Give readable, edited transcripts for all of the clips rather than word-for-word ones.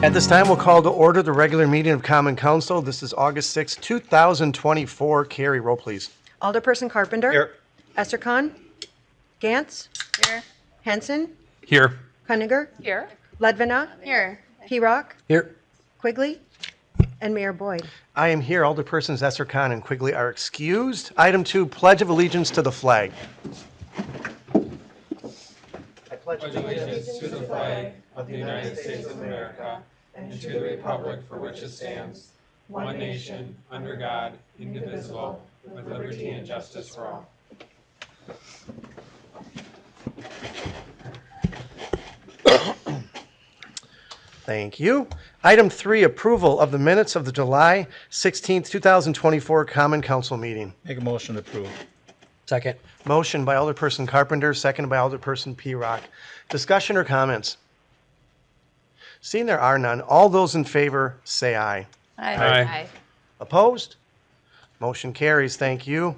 At this time, we'll call to order the regular meeting of Common Council. This is August 6, 2024. Carrie, roll please. Alderperson Carpenter. Here. Estercon. Gantz. Here. Henson. Here. Kuniger. Here. Ledvina. Here. P-Rock. Here. Quigley. And Mayor Boyd. I am here. Alderpersons Estercon and Quigley are excused. Item 2, Pledge of Allegiance to the flag. I pledge Allegiance to the flag of the United States of America and to the republic for which it stands, one nation, under God, indivisible, with liberty and justice for all. Thank you. Item 3, approval of the minutes of the July 16th, 2024 Common Council meeting. Make a motion to approve. Second. Motion by Alderperson Carpenter, second by Alderperson P-Rock. Discussion or comments? Seeing there are none, all those in favor say aye. Aye. Opposed? Motion carries. Thank you.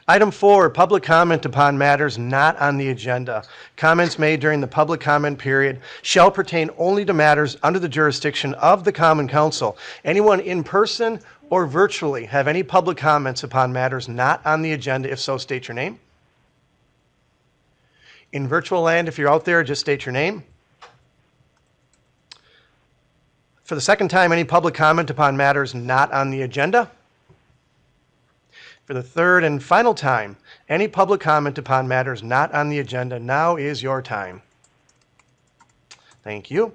Item 4, public comment upon matters not on the agenda. Comments made during the public comment period shall pertain only to matters under the jurisdiction of the Common Council. Anyone in person or virtually have any public comments upon matters not on the agenda? If so, state your name. In virtual land, if you're out there, just state your name. For the second time, any public comment upon matters not on the agenda? For the third and final time, any public comment upon matters not on the agenda, now is your time. Thank you.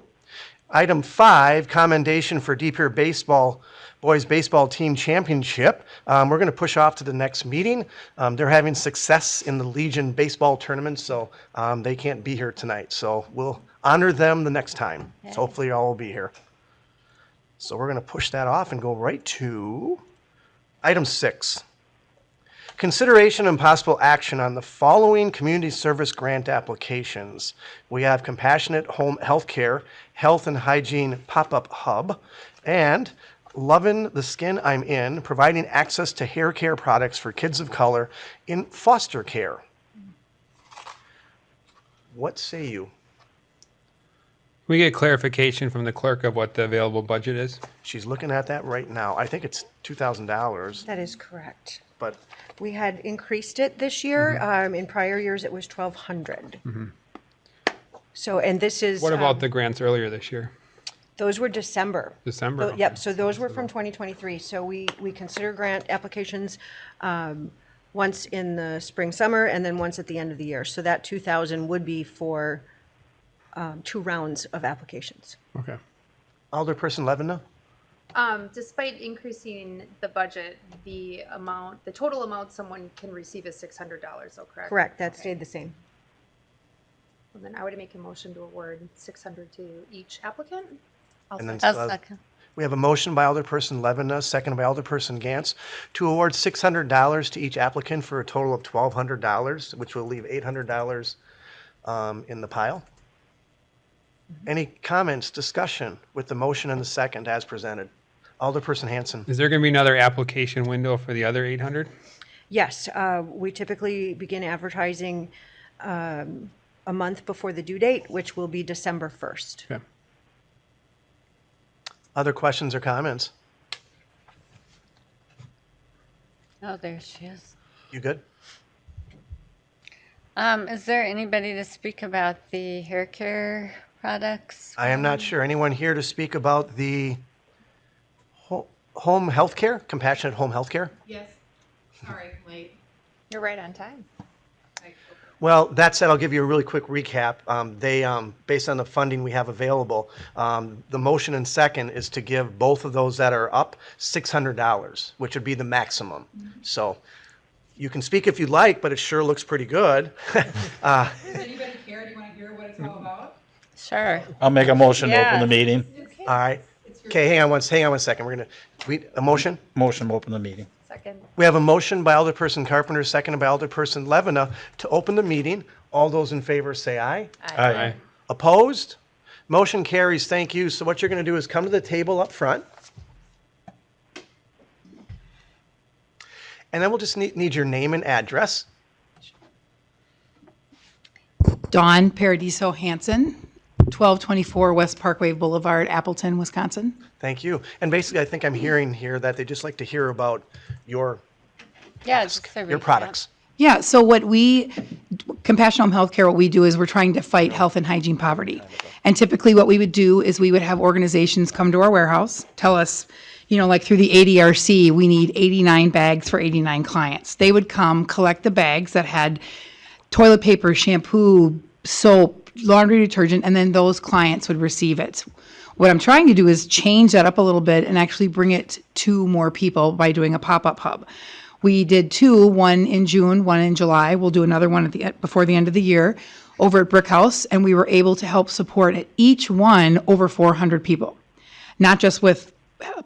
Item 5, commendation for DPMC baseball, boys baseball team championship. We're going to push off to the next meeting. They're having success in the Legion baseball tournament, so they can't be here tonight. So we'll honor them the next time. So hopefully you all will be here. So we're going to push that off and go right to item 6. Consideration and possible action on the following community service grant applications. We have Compassionate Home Healthcare, Health and Hygiene Pop-Up Hub, and Lovin, the Skin I'm In, providing access to hair care products for kids of color in foster care. What say you? We get clarification from the clerk of what the available budget is. She's looking at that right now. I think it's $2,000, That is correct. but We had increased it this year. In prior years, it was $1,200. So, and this is. What about the grants earlier this year? Those were December. December? Yep, so those were from 2023. So we consider grant applications once in the spring, summer, and then once at the end of the year. So that 2,000 would be for 2 rounds of applications. Okay. Alderperson Levina? Despite increasing the budget, the total amount someone can receive is $600, though, correct? Correct, that stayed the same. Well, then I would make a motion to award $600 to each applicant. And then second. second. We have a motion by Alderperson Levina, second by Alderperson Gantz, to award $600 to each applicant for a total of $1,200, which will leave $800 in the pile. Any comments, discussion with the motion and the second as presented? Alderperson Hanson. Is there going to be another application window for the other 800? Yes, we typically begin advertising a month before the due date, which will be December 1st. Okay. Other questions or comments? Oh, there she is. You good? Is there anybody to speak about the hair care products? I am not sure. Anyone here to speak about the home health care, compassionate home health care? Yes. Sorry, I'm late. You're right on time. Well, that said, I'll give you a really quick recap. Based on the funding we have available, the motion and second is to give both of those that are up $600, which would be the maximum. So you can speak if you'd like, but it sure looks pretty good. Does anybody care? Do you want to hear what it's all about? Sure. I'll make a motion to open the meeting. All right. Okay, hang on one second. We're going to, a motion? Motion to open the meeting. Second. We have a motion by Alderperson Carpenter, seconded by Alderperson Levina to open the meeting. All those in favor say aye. Aye. Opposed? Motion carries. Thank you. So what you're going to do is come to the table up front. And then we'll just need your name and address. Dawn Paradiso Hansen, 1224 West Parkway Boulevard, Appleton, Wisconsin. Thank you. And basically, I think I'm hearing here that they just like to hear about your Yeah, just a your recap. products. Yeah, so Compassion Home Healthcare, what we do is we're trying to fight health and hygiene poverty. And typically what we would do is we would have organizations come to our warehouse, tell us, like through the ADRC, we need 89 bags for 89 clients. They would come collect the bags that had toilet paper, shampoo, soap, laundry detergent, and then those clients would receive it. What I'm trying to do is change that up a little bit and actually bring it to more people by doing a pop-up hub. We did two, one in June, one in July. We'll do another one before the end of the year over at Brick House, and we were able to help support at each one over 400 people, not just with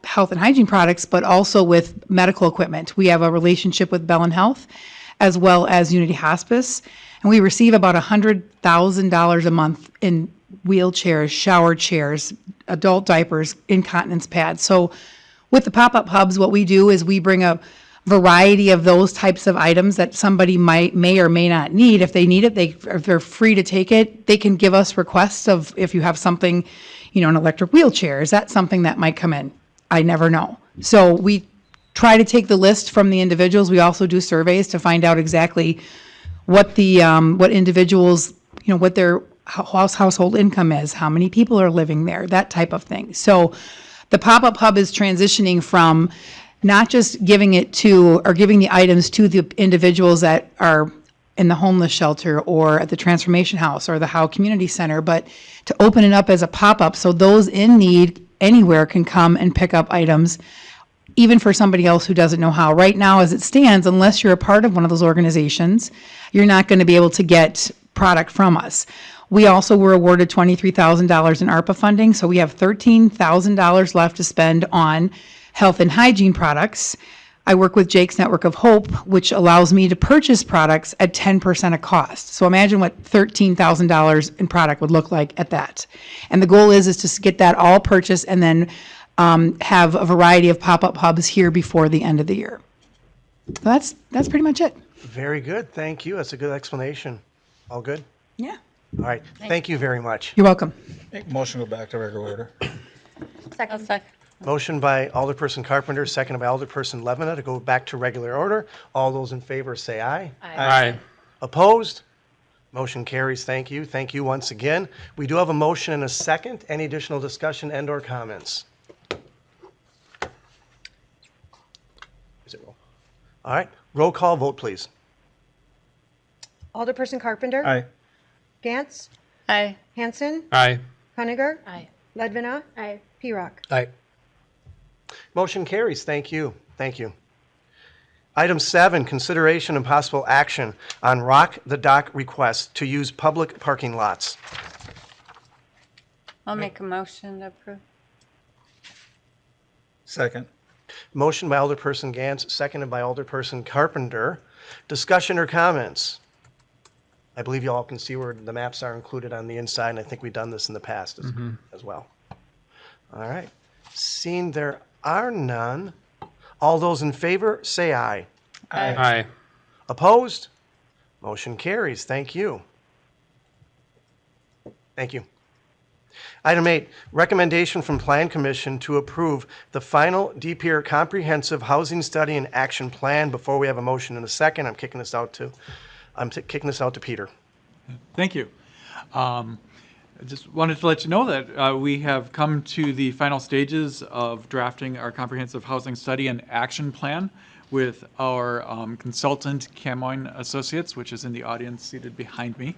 health and hygiene products, but also with medical equipment. We have a relationship with Bellin Health as well as Unity Hospice, and we receive about $100,000 a month in wheelchairs, shower chairs, adult diapers, incontinence pads. So with the pop-up hubs, what we do is we bring a variety of those types of items that somebody may or may not need. If they need it, they're free to take it. They can give us requests of if you have something, an electric wheelchair. Is that something that might come in? I never know. So we try to take the list from the individuals. We also do surveys to find out exactly what what individuals, what their household income is, how many people are living there, that type of thing. So the pop-up hub is transitioning from not just giving the items to the individuals that are in the homeless shelter or at the Transformation House or the Howe Community Center, but to open it up as a pop-up so those in need anywhere can come and pick up items, even for somebody else who doesn't know how. Right now, as it stands, unless you're a part of one of those organizations, you're not going to be able to get product from us. We also were awarded $23,000 in ARPA funding, so we have $13,000 left to spend on health and hygiene products. I work with Jake's Network of Hope, which allows me to purchase products at 10% of cost. So imagine what $13,000 in product would look like at that. And the goal is to get that all purchased and then have a variety of pop-up hubs here before the end of the year. So that's pretty much it. Very good. Thank you. That's a good explanation. All good? Yeah. All right. Thank you very much. You're welcome. Make motion go back to regular order. I'll second. Motion by Alderperson Carpenter, seconded by Alderperson Levina to go back to regular order. All those in favor say aye. Aye. Opposed? Motion carries. Thank you. Thank you once again. We do have a motion and a second. Any additional discussion and/or comments? Is it roll? All right. Roll call vote, please. Alderperson Carpenter? Aye. Gantz? Aye. Hanson? Aye. Cuniger? Aye. Ledvina? Aye. P-Rock? Aye. Motion carries. Thank you. Thank you. Item 7, consideration and possible action on Rock the Dock request to use public parking lots. I'll make a motion to approve. Second. Motion by Alderperson Gantz, seconded by Alderperson Carpenter. Discussion or comments? I believe you all can see where the maps are included on the inside, and I think we've done this in the past as well. All right. Seeing there are none, all those in favor, say aye. Aye. Opposed? Motion carries. Thank you. Thank you. Item 8, recommendation from Plan Commission to approve the final DPR Comprehensive Housing Study and Action Plan. Before we have a motion in a second, I'm kicking this out to Peter. Thank you. I just wanted to let you know that we have come to the final stages of drafting our comprehensive housing study and action plan with our consultant, Camoin Associates, which is in the audience seated behind me.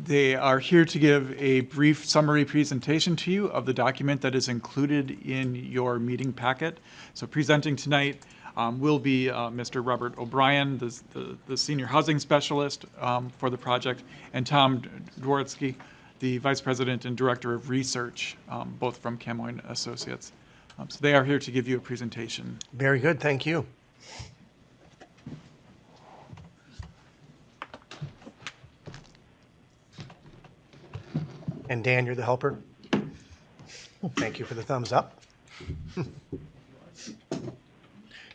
They are here to give a brief summary presentation to you of the document that is included in your meeting packet. So presenting tonight will be Mr. Robert O'Brien, the Senior Housing Specialist for the project, and Tom Dworsky, the Vice President and Director of Research, both from Camoin Associates. So they are here to give you a presentation. Very good. Thank you. And Dan, you're the helper? Thank you for the thumbs up.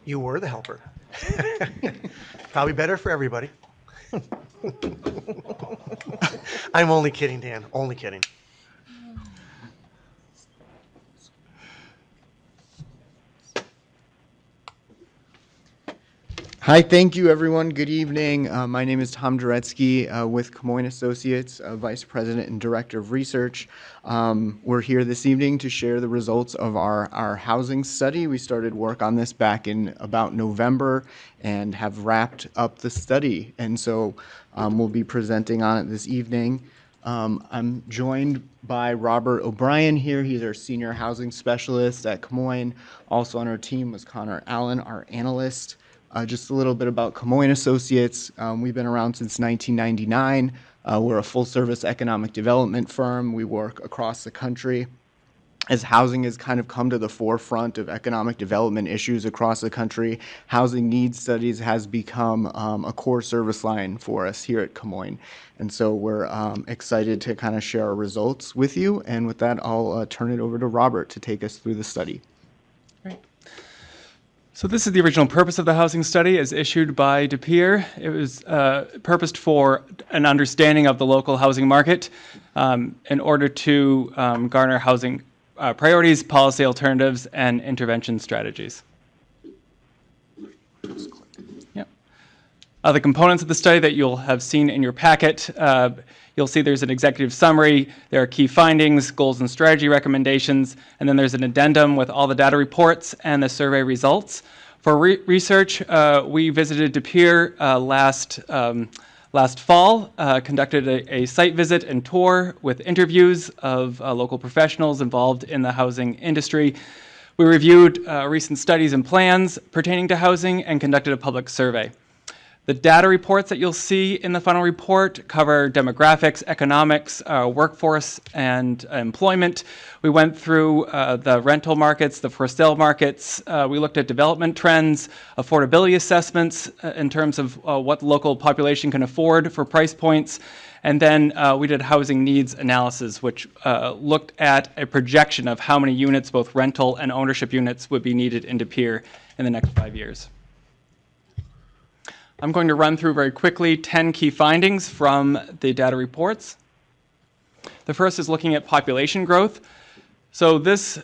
You were the helper. Probably better for everybody. I'm only kidding, Dan. Only kidding. Hi, thank you, everyone. Good evening. My name is Tom Duretsky with Camoin Associates, Vice President and Director of Research. We're here this evening to share the results of our housing study. We started work on this back in about November and have wrapped up the study. And so we'll be presenting on it this evening. I'm joined by Robert O'Brien here. He's our Senior Housing Specialist at Camoin. Also on our team was Connor Allen, our analyst. Just a little bit about Camoin Associates. We've been around since 1999. We're a full-service economic development firm. We work across the country. As housing has kind of come to the forefront of economic development issues across the country, housing needs studies has become a core service line for us here at Camoin. And so we're excited to kind of share our results with you. And with that, I'll turn it over to Robert to take us through the study. So this is the original purpose of the housing study as issued by Pere. It was purposed for an understanding of the local housing market in order to garner housing priorities, policy alternatives, and intervention strategies. Yep. The components of the study that you'll have seen in your packet, you'll see there's an executive summary, there are key findings, goals and strategy recommendations, and then there's an addendum with all the data reports and the survey results. For research, we visited Pere last fall, conducted a site visit and tour with interviews of local professionals involved in the housing industry. We reviewed recent studies and plans pertaining to housing and conducted a public survey. The data reports that you'll see in the final report cover demographics, economics, workforce, and employment. We went through the rental markets, the for sale markets. We looked at development trends, affordability assessments in terms of what the local population can afford for price points. And then we did housing needs analysis, which looked at a projection of how many units, both rental and ownership units, would be needed in Pere in the next 5 years. I'm going to run through very quickly 10 key findings from the data reports. The first is looking at population growth. So this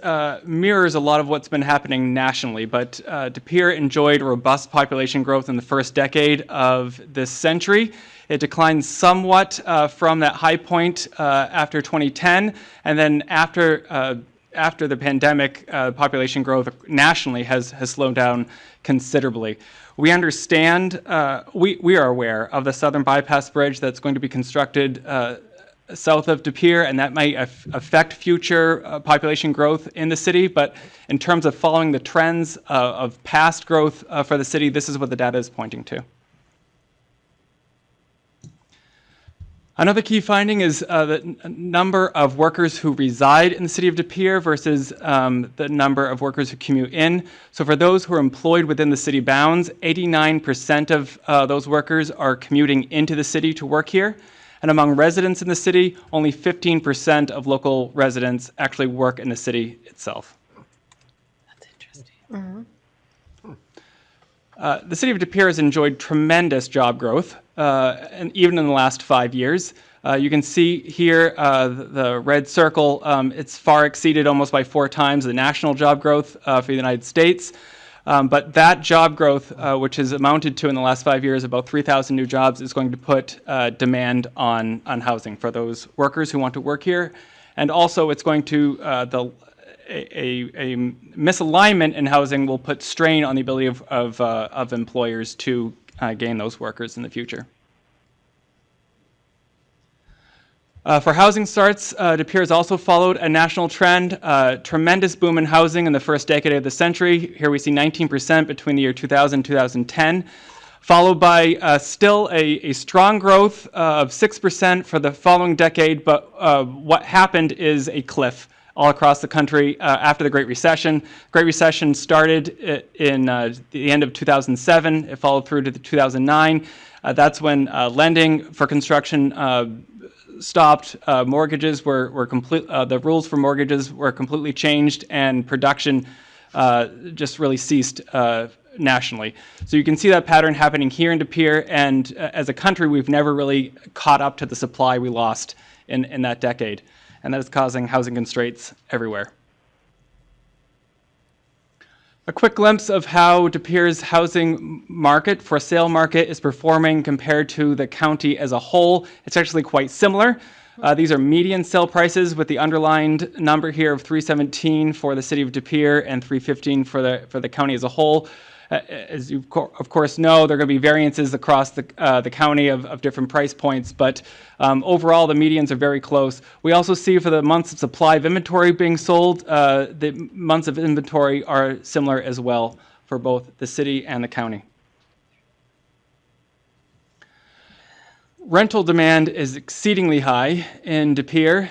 mirrors a lot of what's been happening nationally, but Pere enjoyed robust population growth in the first decade of this century. It declined somewhat from that high point after 2010, and then after the pandemic, population growth nationally has slowed down considerably. We understand, we are aware of the Southern Bypass Bridge that's going to be constructed south of Pere, and that might affect future population growth in the city. But in terms of following the trends of past growth for the city, this is what the data is pointing to. Another key finding is the number of workers who reside in the city of Pere versus the number of workers who commute in. So for those who are employed within the city bounds, 89% of those workers are commuting into the city to work here. And among residents in the city, only 15% of local residents actually work in the city itself. That's interesting. The city of Pere has enjoyed tremendous job growth, and even in the last 5 years. You can see here the red circle, it's far exceeded almost by 4 times the national job growth for the United States. But that job growth, which has amounted to in the last 5 years about 3,000 new jobs, is going to put demand on housing for those workers who want to work here. And also it's going to, a misalignment in housing will put strain on the ability of employers to gain those workers in the future. For housing starts, Pere has also followed a national trend, tremendous boom in housing in the first decade of the century. Here we see 19% between the year 2000 and 2010, followed by still a strong growth of 6% for the following decade. But what happened is a cliff all across the country after the Great Recession. Great Recession started in the end of 2007. It followed through to 2009. That's when lending for construction stopped. Mortgages were complete. The rules for mortgages were completely changed, and production just really ceased nationally. So you can see that pattern happening here in De Pere, and as a country, we've never really caught up to the supply we lost in that decade, and that is causing housing constraints everywhere. A quick glimpse of how De Pere's housing market, for sale market, is performing compared to the county as a whole. It's actually quite similar. These are median sale prices with the underlined number here of 317 for the city of De Pere and 315 for the county as a whole. As you of course know, there are going to be variances across the county of different price points, but overall the medians are very close. We also see for the months of supply of inventory being sold, the months of inventory are similar as well for both the city and the county. Rental demand is exceedingly high in De Pere.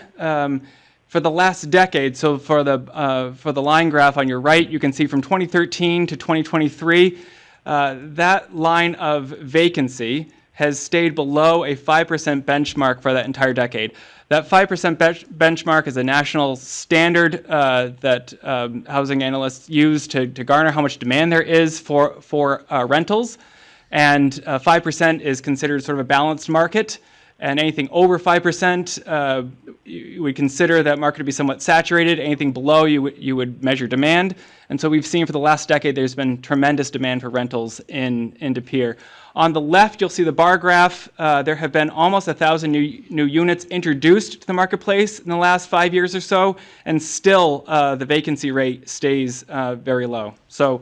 For the last decade, so for the line graph on your right, you can see from 2013 to 2023, that line of vacancy has stayed below a 5% benchmark for that entire decade. That 5% benchmark is a national standard that housing analysts use to garner how much demand there is for rentals. And 5% is considered sort of a balanced market. And anything over 5%, you would consider that market to be somewhat saturated. Anything below, you would measure demand. And so we've seen for the last decade, there's been tremendous demand for rentals in De Pere. On the left, you'll see the bar graph. There have been almost 1,000 new units introduced to the marketplace in the last 5 years or so, and still the vacancy rate stays very low. So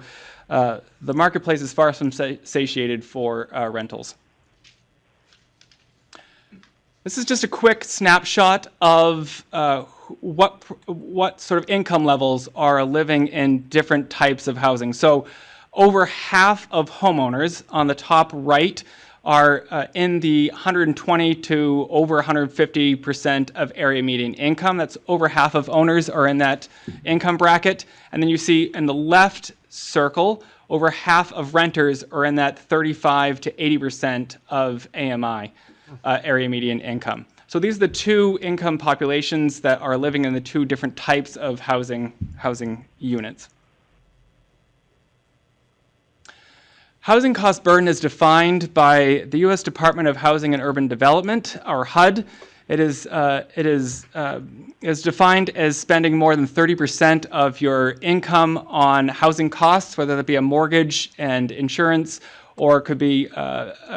the marketplace is far from satiated for rentals. This is just a quick snapshot of what sort of income levels are living in different types of housing. So over half of homeowners on the top right are in the 120 to over 150% of area median income. That's over half of owners are in that income bracket. And then you see in the left circle, over half of renters are in that 35 to 80% of AMI. Area median income. So these are the two income populations that are living in the two different types of housing units. Housing cost burden is defined by the U.S. Department of Housing and Urban Development, or HUD. It is defined as spending more than 30% of your income on housing costs, whether that be a mortgage and insurance, or it could be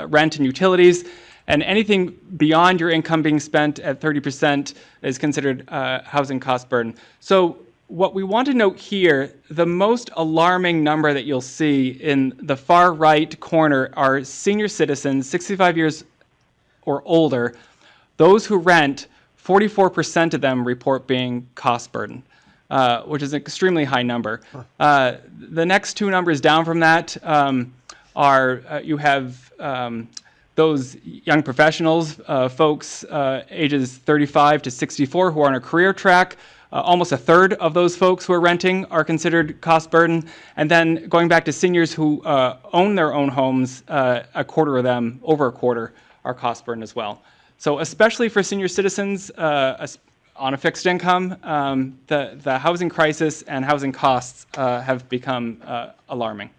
rent and utilities. And anything beyond your income being spent at 30% is considered housing cost burden. So what we want to note here, the most alarming number that you'll see in the far right corner are senior citizens, 65 years or older. Those who rent, 44% of them report being cost burden, which is an extremely high number. The next two numbers down from that are you have those young professionals, folks ages 35 to 64 who are on a career track. Almost a third of those folks who are renting are considered cost burden. And then going back to seniors who own their own homes, a quarter of them, over a quarter, are cost burden as well. So especially for senior citizens on a fixed income, the housing crisis and housing costs have become alarming.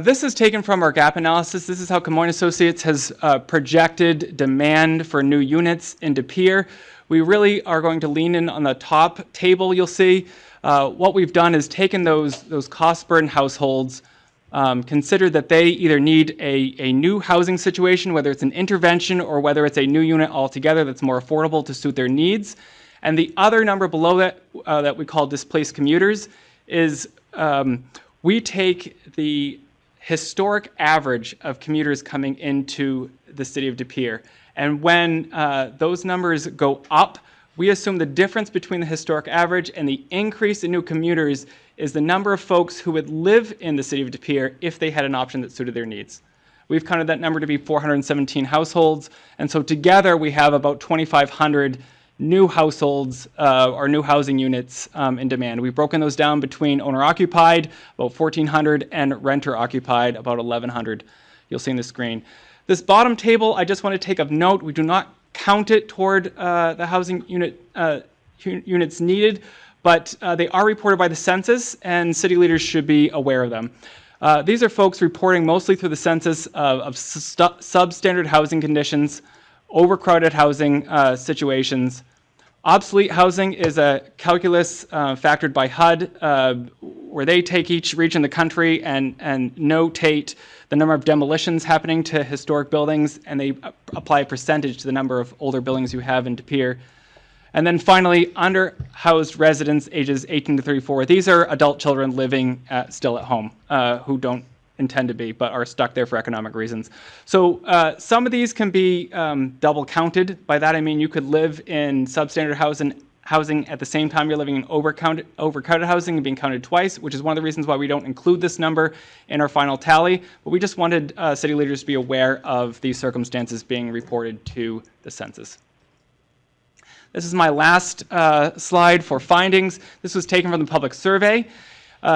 This is taken from our gap analysis. This is how Commendation Associates has projected demand for new units in De Pere. We really are going to lean in on the top table you'll see. What we've done is taken those cost burden households, considered that they either need a new housing situation, whether it's an intervention or whether it's a new unit altogether that's more affordable to suit their needs. And the other number below that that we call displaced commuters is we take the historic average of commuters coming into the city of De Pere. And when those numbers go up, we assume the difference between the historic average and the increase in new commuters is the number of folks who would live in the city of De Pere if they had an option that suited their needs. We've counted that number to be 417 households. And so together we have about 2,500 new households or new housing units in demand. We've broken those down between owner-occupied, about 1,400, and renter-occupied, about 1,100. You'll see on the screen. This bottom table, I just want to take of note, we do not count it toward the housing units needed, but they are reported by the census, and city leaders should be aware of them. These are folks reporting mostly through the census of substandard housing conditions, overcrowded housing situations. Obsolete housing is a calculus factored by HUD, where they take each region in the country and notate the number of demolitions happening to historic buildings, and they apply a percentage to the number of older buildings you have in De Pere. And then finally, underhoused residents ages 18 to 34. These are adult children living still at home who don't intend to be, but are stuck there for economic reasons. So some of these can be double counted. By that I mean you could live in substandard housing at the same time you're living in overcrowded housing and being counted twice, which is one of the reasons why we don't include this number in our final tally. But we just wanted city leaders to be aware of these circumstances being reported to the census. This is my last slide for findings. This was taken from the public survey.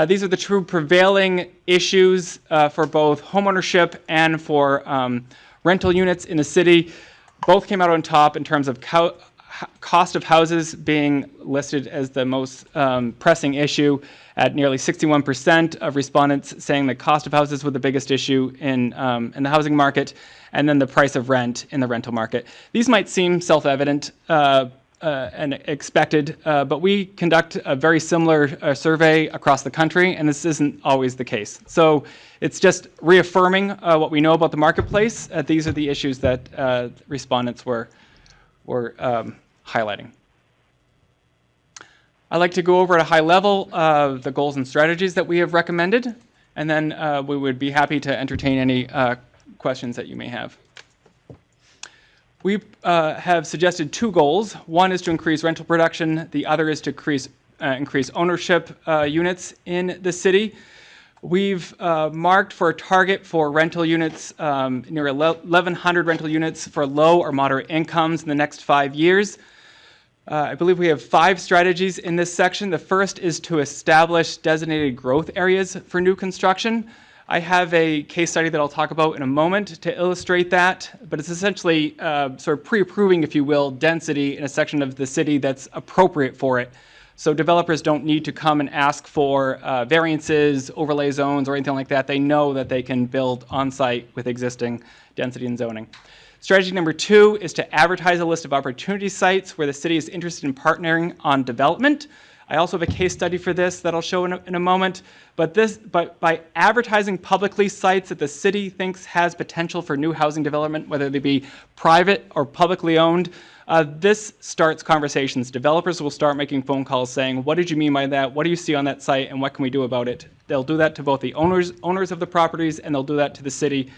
These are the true prevailing issues for both homeownership and for rental units in the city. Both came out on top in terms of cost of houses being listed as the most pressing issue, at nearly 61% of respondents saying that cost of houses were the biggest issue in the housing market, and then the price of rent in the rental market. These might seem self-evident and expected, but we conduct a very similar survey across the country, and this isn't always the case. So it's just reaffirming what we know about the marketplace. These are the issues that respondents were highlighting. I'd like to go over at a high level the goals and strategies that we have recommended, and then we would be happy to entertain any questions that you may have. We have suggested two goals. One is to increase rental production. The other is to increase ownership units in the city. We've marked for a target for rental units, near 1,100 rental units for low or moderate incomes in the next 5 years. I believe we have 5 strategies in this section. The first is to establish designated growth areas for new construction. I have a case study that I'll talk about in a moment to illustrate that, but it's essentially sort of pre-approving, if you will, density in a section of the city that's appropriate for it. So developers don't need to come and ask for variances, overlay zones, or anything like that. They know that they can build on-site with existing density and zoning. Strategy number 2 is to advertise a list of opportunity sites where the city is interested in partnering on development. I also have a case study for this that I'll show in a moment. But by advertising publicly sites that the city thinks has potential for new housing development, whether they be private or publicly owned, this starts conversations. Developers will start making phone calls saying, what did you mean by that? What do you see on that site, and what can we do about it? They'll do that to both the owners of the properties, and they'll do that to the city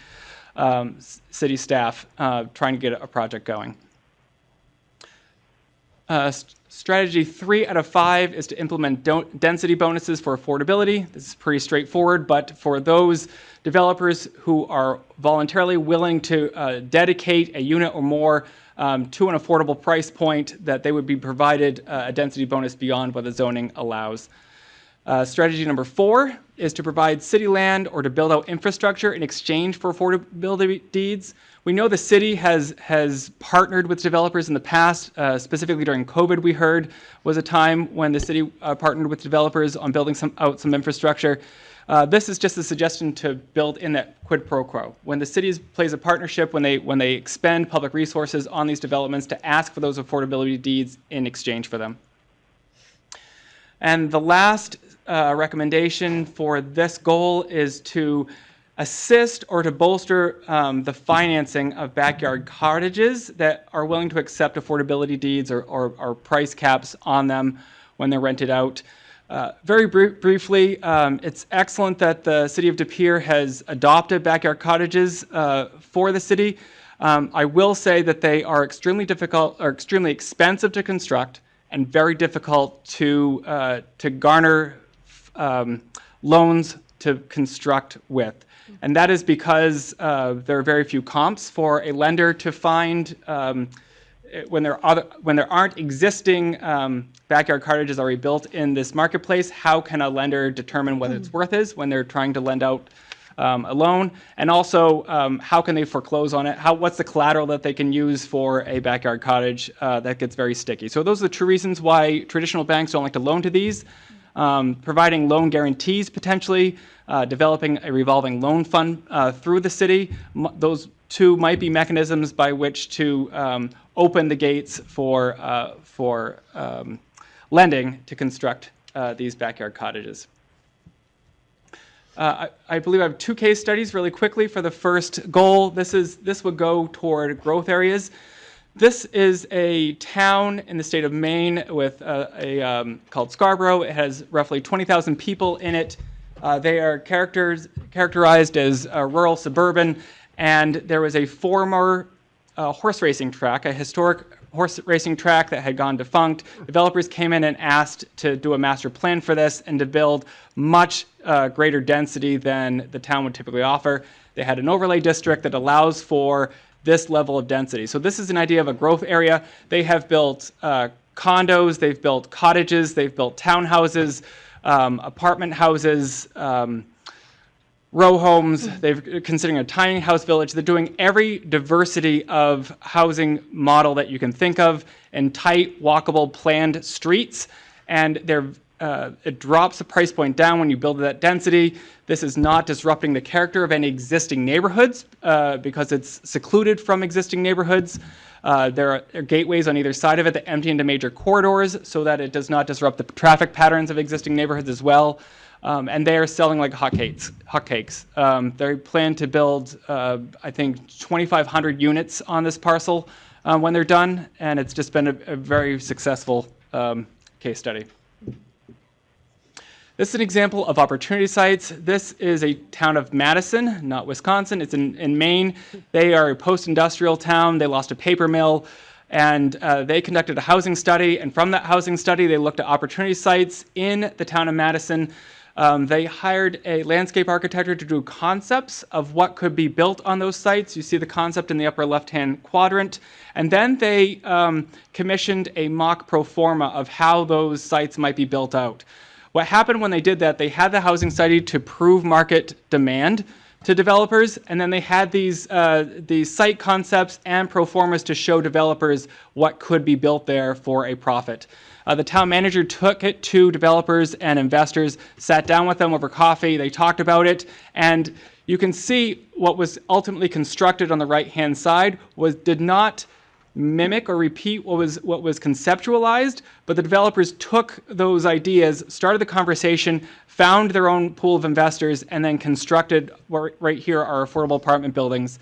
staff trying to get a project going. Strategy 3 out of 5 is to implement density bonuses for affordability. This is pretty straightforward, but for those developers who are voluntarily willing to dedicate a unit or more to an affordable price point, that they would be provided a density bonus beyond what the zoning allows. Strategy number 4 is to provide city land or to build out infrastructure in exchange for affordability deeds. We know the city has partnered with developers in the past, specifically during COVID, we heard, was a time when the city partnered with developers on building out some infrastructure. This is just a suggestion to build in that quid pro quo. When the city plays a partnership, when they expend public resources on these developments, to ask for those affordability deeds in exchange for them. And the last recommendation for this goal is to assist or to bolster the financing of backyard cottages that are willing to accept affordability deeds or price caps on them when they're rented out. Very briefly, it's excellent that the city of De Pere has adopted backyard cottages for the city. I will say that they are extremely difficult or extremely expensive to construct and very difficult to garner loans to construct with. And that is because there are very few comps for a lender to find when there aren't existing backyard cottages already built in this marketplace. How can a lender determine what its worth is when they're trying to lend out a loan, and also how can they foreclose on it? What's the collateral that they can use for a backyard cottage that gets very sticky? So those are the true reasons why traditional banks don't like to loan to these. Providing loan guarantees potentially, developing a revolving loan fund through the city. Those two might be mechanisms by which to open the gates for lending to construct these backyard cottages. I believe I have two case studies really quickly for the first goal. This would go toward growth areas. This is a town in the state of Maine with called Scarborough. It has roughly 20,000 people in it. They are characterized as rural suburban, and there was a former horse racing track, a historic horse racing track that had gone defunct. Developers came in and asked to do a master plan for this and to build much greater density than the town would typically offer. They had an overlay district that allows for this level of density. So this is an idea of a growth area. They have built condos, they've built cottages, they've built townhouses, apartment houses, row homes. They're considering a tiny house village. They're doing every diversity of housing model that you can think of in tight, walkable, planned streets. And it drops the price point down when you build that density. This is not disrupting the character of any existing neighborhoods because it's secluded from existing neighborhoods. There are gateways on either side of it that empty into major corridors so that it does not disrupt the traffic patterns of existing neighborhoods as well. And they are selling like hotcakes. They plan to build, I think, 2,500 units on this parcel when they're done, and it's just been a very successful case study. This is an example of opportunity sites. This is a town of Madison, not Wisconsin. It's in Maine. They are a post-industrial town. They lost a paper mill, and they conducted a housing study, and from that housing study, they looked at opportunity sites in the town of Madison. They hired a landscape architect to do concepts of what could be built on those sites. You see the concept in the upper left-hand quadrant. And then they commissioned a mock pro forma of how those sites might be built out. What happened when they did that, they had the housing study to prove market demand to developers, and then they had these site concepts and pro formas to show developers what could be built there for a profit. The town manager took it to developers and investors, sat down with them over coffee, they talked about it, and you can see what was ultimately constructed on the right-hand side did not mimic or repeat what was conceptualized, but the developers took those ideas, started the conversation, found their own pool of investors, and then constructed, right here, our affordable apartment buildings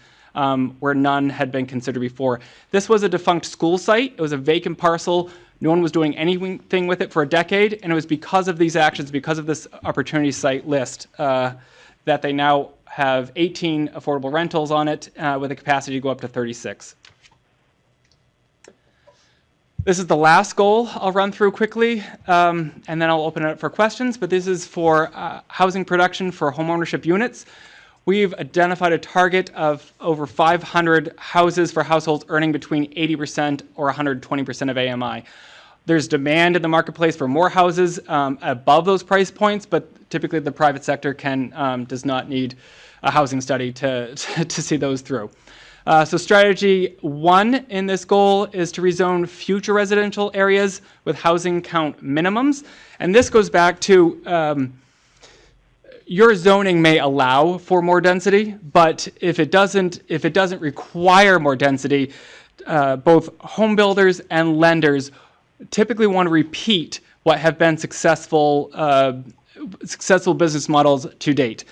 where none had been considered before. This was a defunct school site. It was a vacant parcel. No one was doing anything with it for a decade, and it was because of these actions, because of this opportunity site list, that they now have 18 affordable rentals on it with a capacity to go up to 36. This is the last goal I'll run through quickly, and then I'll open it up for questions, but this is for housing production for homeownership units. We've identified a target of over 500 houses for households earning between 80% or 120% of AMI. There's demand in the marketplace for more houses above those price points, but typically the private sector does not need a housing study to see those through. So strategy 1 in this goal is to rezone future residential areas with housing count minimums. And this goes back to your zoning may allow for more density, but if it doesn't require more density, both home builders and lenders typically want to repeat what have been successful business models to date.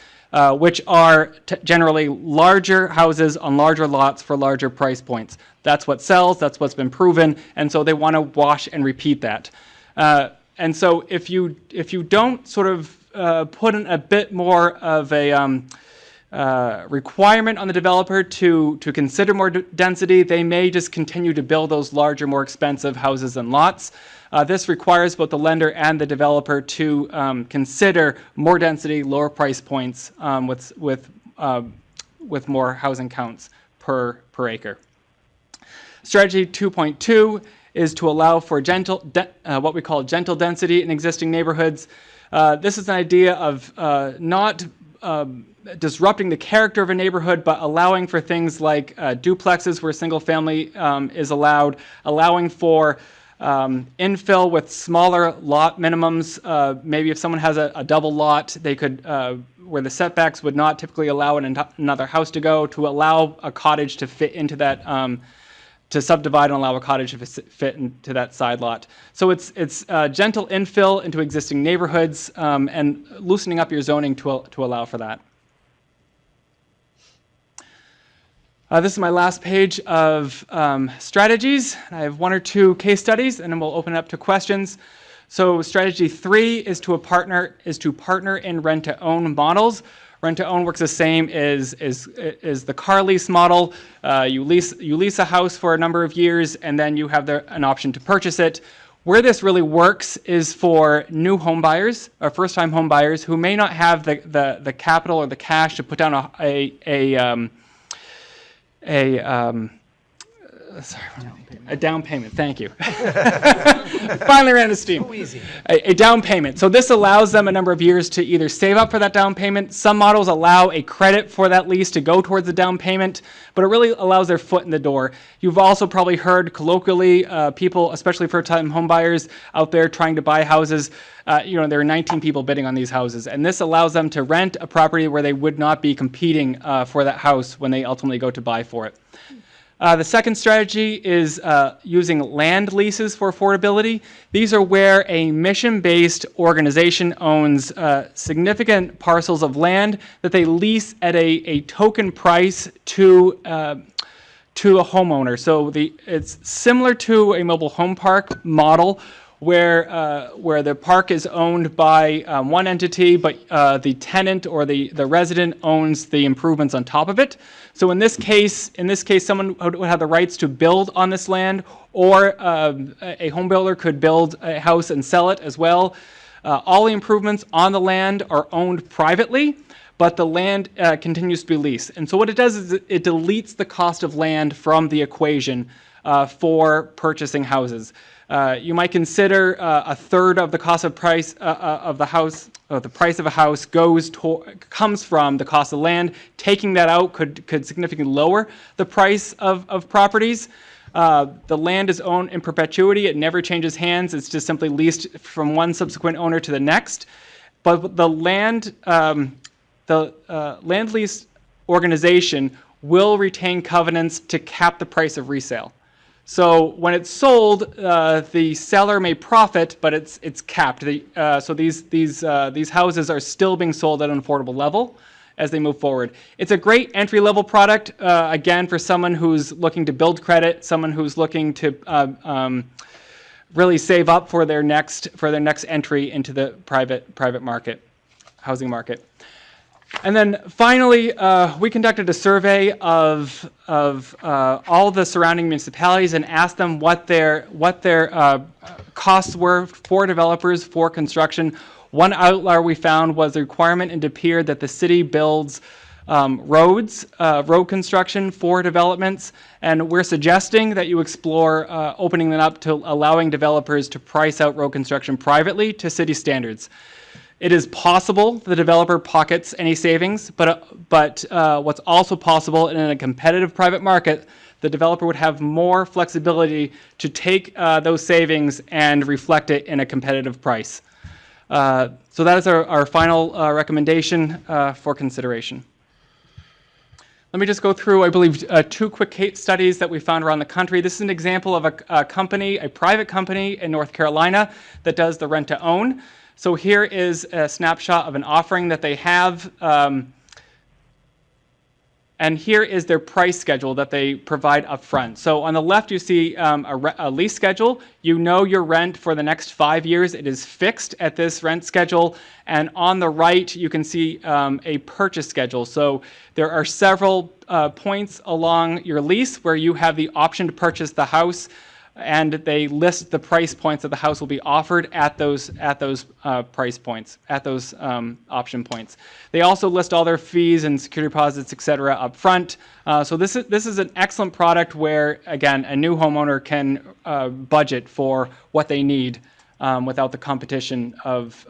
Which are generally larger houses on larger lots for larger price points. That's what sells, that's what's been proven, and so they want to wash and repeat that. And so if you don't sort of put in a bit more of a requirement on the developer to consider more density, they may just continue to build those larger, more expensive houses and lots. This requires both the lender and the developer to consider more density, lower price points with more housing counts per acre. Strategy 2.2 is to allow for what we call gentle density in existing neighborhoods. This is an idea of not disrupting the character of a neighborhood, but allowing for things like duplexes where single family is allowed, allowing for infill with smaller lot minimums. Maybe if someone has a double lot, they could, where the setbacks would not typically allow another house to go, to allow a cottage to fit into that, to subdivide and allow a cottage to fit into that side lot. So it's gentle infill into existing neighborhoods and loosening up your zoning to allow for that. This is my last page of strategies. I have 1 or 2 case studies, and then we'll open it up to questions. So strategy 3 is to partner in rent-to-own models. Rent-to-own works the same as the car lease model. You lease a house for a number of years, and then you have an option to purchase it. Where this really works is for new home buyers or first-time home buyers who may not have the capital or the cash to put down a down payment. Thank you. Finally ran out of steam. So easy. A down payment. So this allows them a number of years to either save up for that down payment. Some models allow a credit for that lease to go towards the down payment, but it really allows their foot in the door. You've also probably heard colloquially people, especially first-time home buyers out there trying to buy houses, there are 19 people bidding on these houses, and this allows them to rent a property where they would not be competing for that house when they ultimately go to buy for it. The second strategy is using land leases for affordability. These are where a mission-based organization owns significant parcels of land that they lease at a token price to a homeowner. So it's similar to a mobile home park model where the park is owned by one entity, but the tenant or the resident owns the improvements on top of it. So in this case, someone would have the rights to build on this land, or a home builder could build a house and sell it as well. All the improvements on the land are owned privately, but the land continues to be leased. And so what it does is it deletes the cost of land from the equation for purchasing houses. You might consider a third of the cost of price of the house, or the price of a house comes from the cost of land. Taking that out could significantly lower the price of properties. The land is owned in perpetuity. It never changes hands. It's just simply leased from one subsequent owner to the next. But the land lease organization will retain covenants to cap the price of resale. So when it's sold, the seller may profit, but it's capped. So these houses are still being sold at an affordable level as they move forward. It's a great entry-level product, again, for someone who's looking to build credit, someone who's looking to really save up for their next entry into the private market, housing market. And then finally, we conducted a survey of all the surrounding municipalities and asked them what their costs were for developers for construction. One outlier we found was the requirement in De Pere that the city builds road construction for developments, and we're suggesting that you explore opening them up to allowing developers to price out road construction privately to city standards. It is possible the developer pockets any savings, but what's also possible in a competitive private market, the developer would have more flexibility to take those savings and reflect it in a competitive price. So that is our final recommendation for consideration. Let me just go through, I believe, 2 quick case studies that we found around the country. This is an example of a private company in North Carolina that does the rent-to-own. So here is a snapshot of an offering that they have, and here is their price schedule that they provide up front. So on the left, you see a lease schedule. You know your rent for the next 5 years. It is fixed at this rent schedule. And on the right, you can see a purchase schedule. So there are several points along your lease where you have the option to purchase the house, and they list the price points that the house will be offered at those price points, at those option points. They also list all their fees and security deposits, et cetera, up front. So this is an excellent product where, again, a new homeowner can budget for what they need without the competition of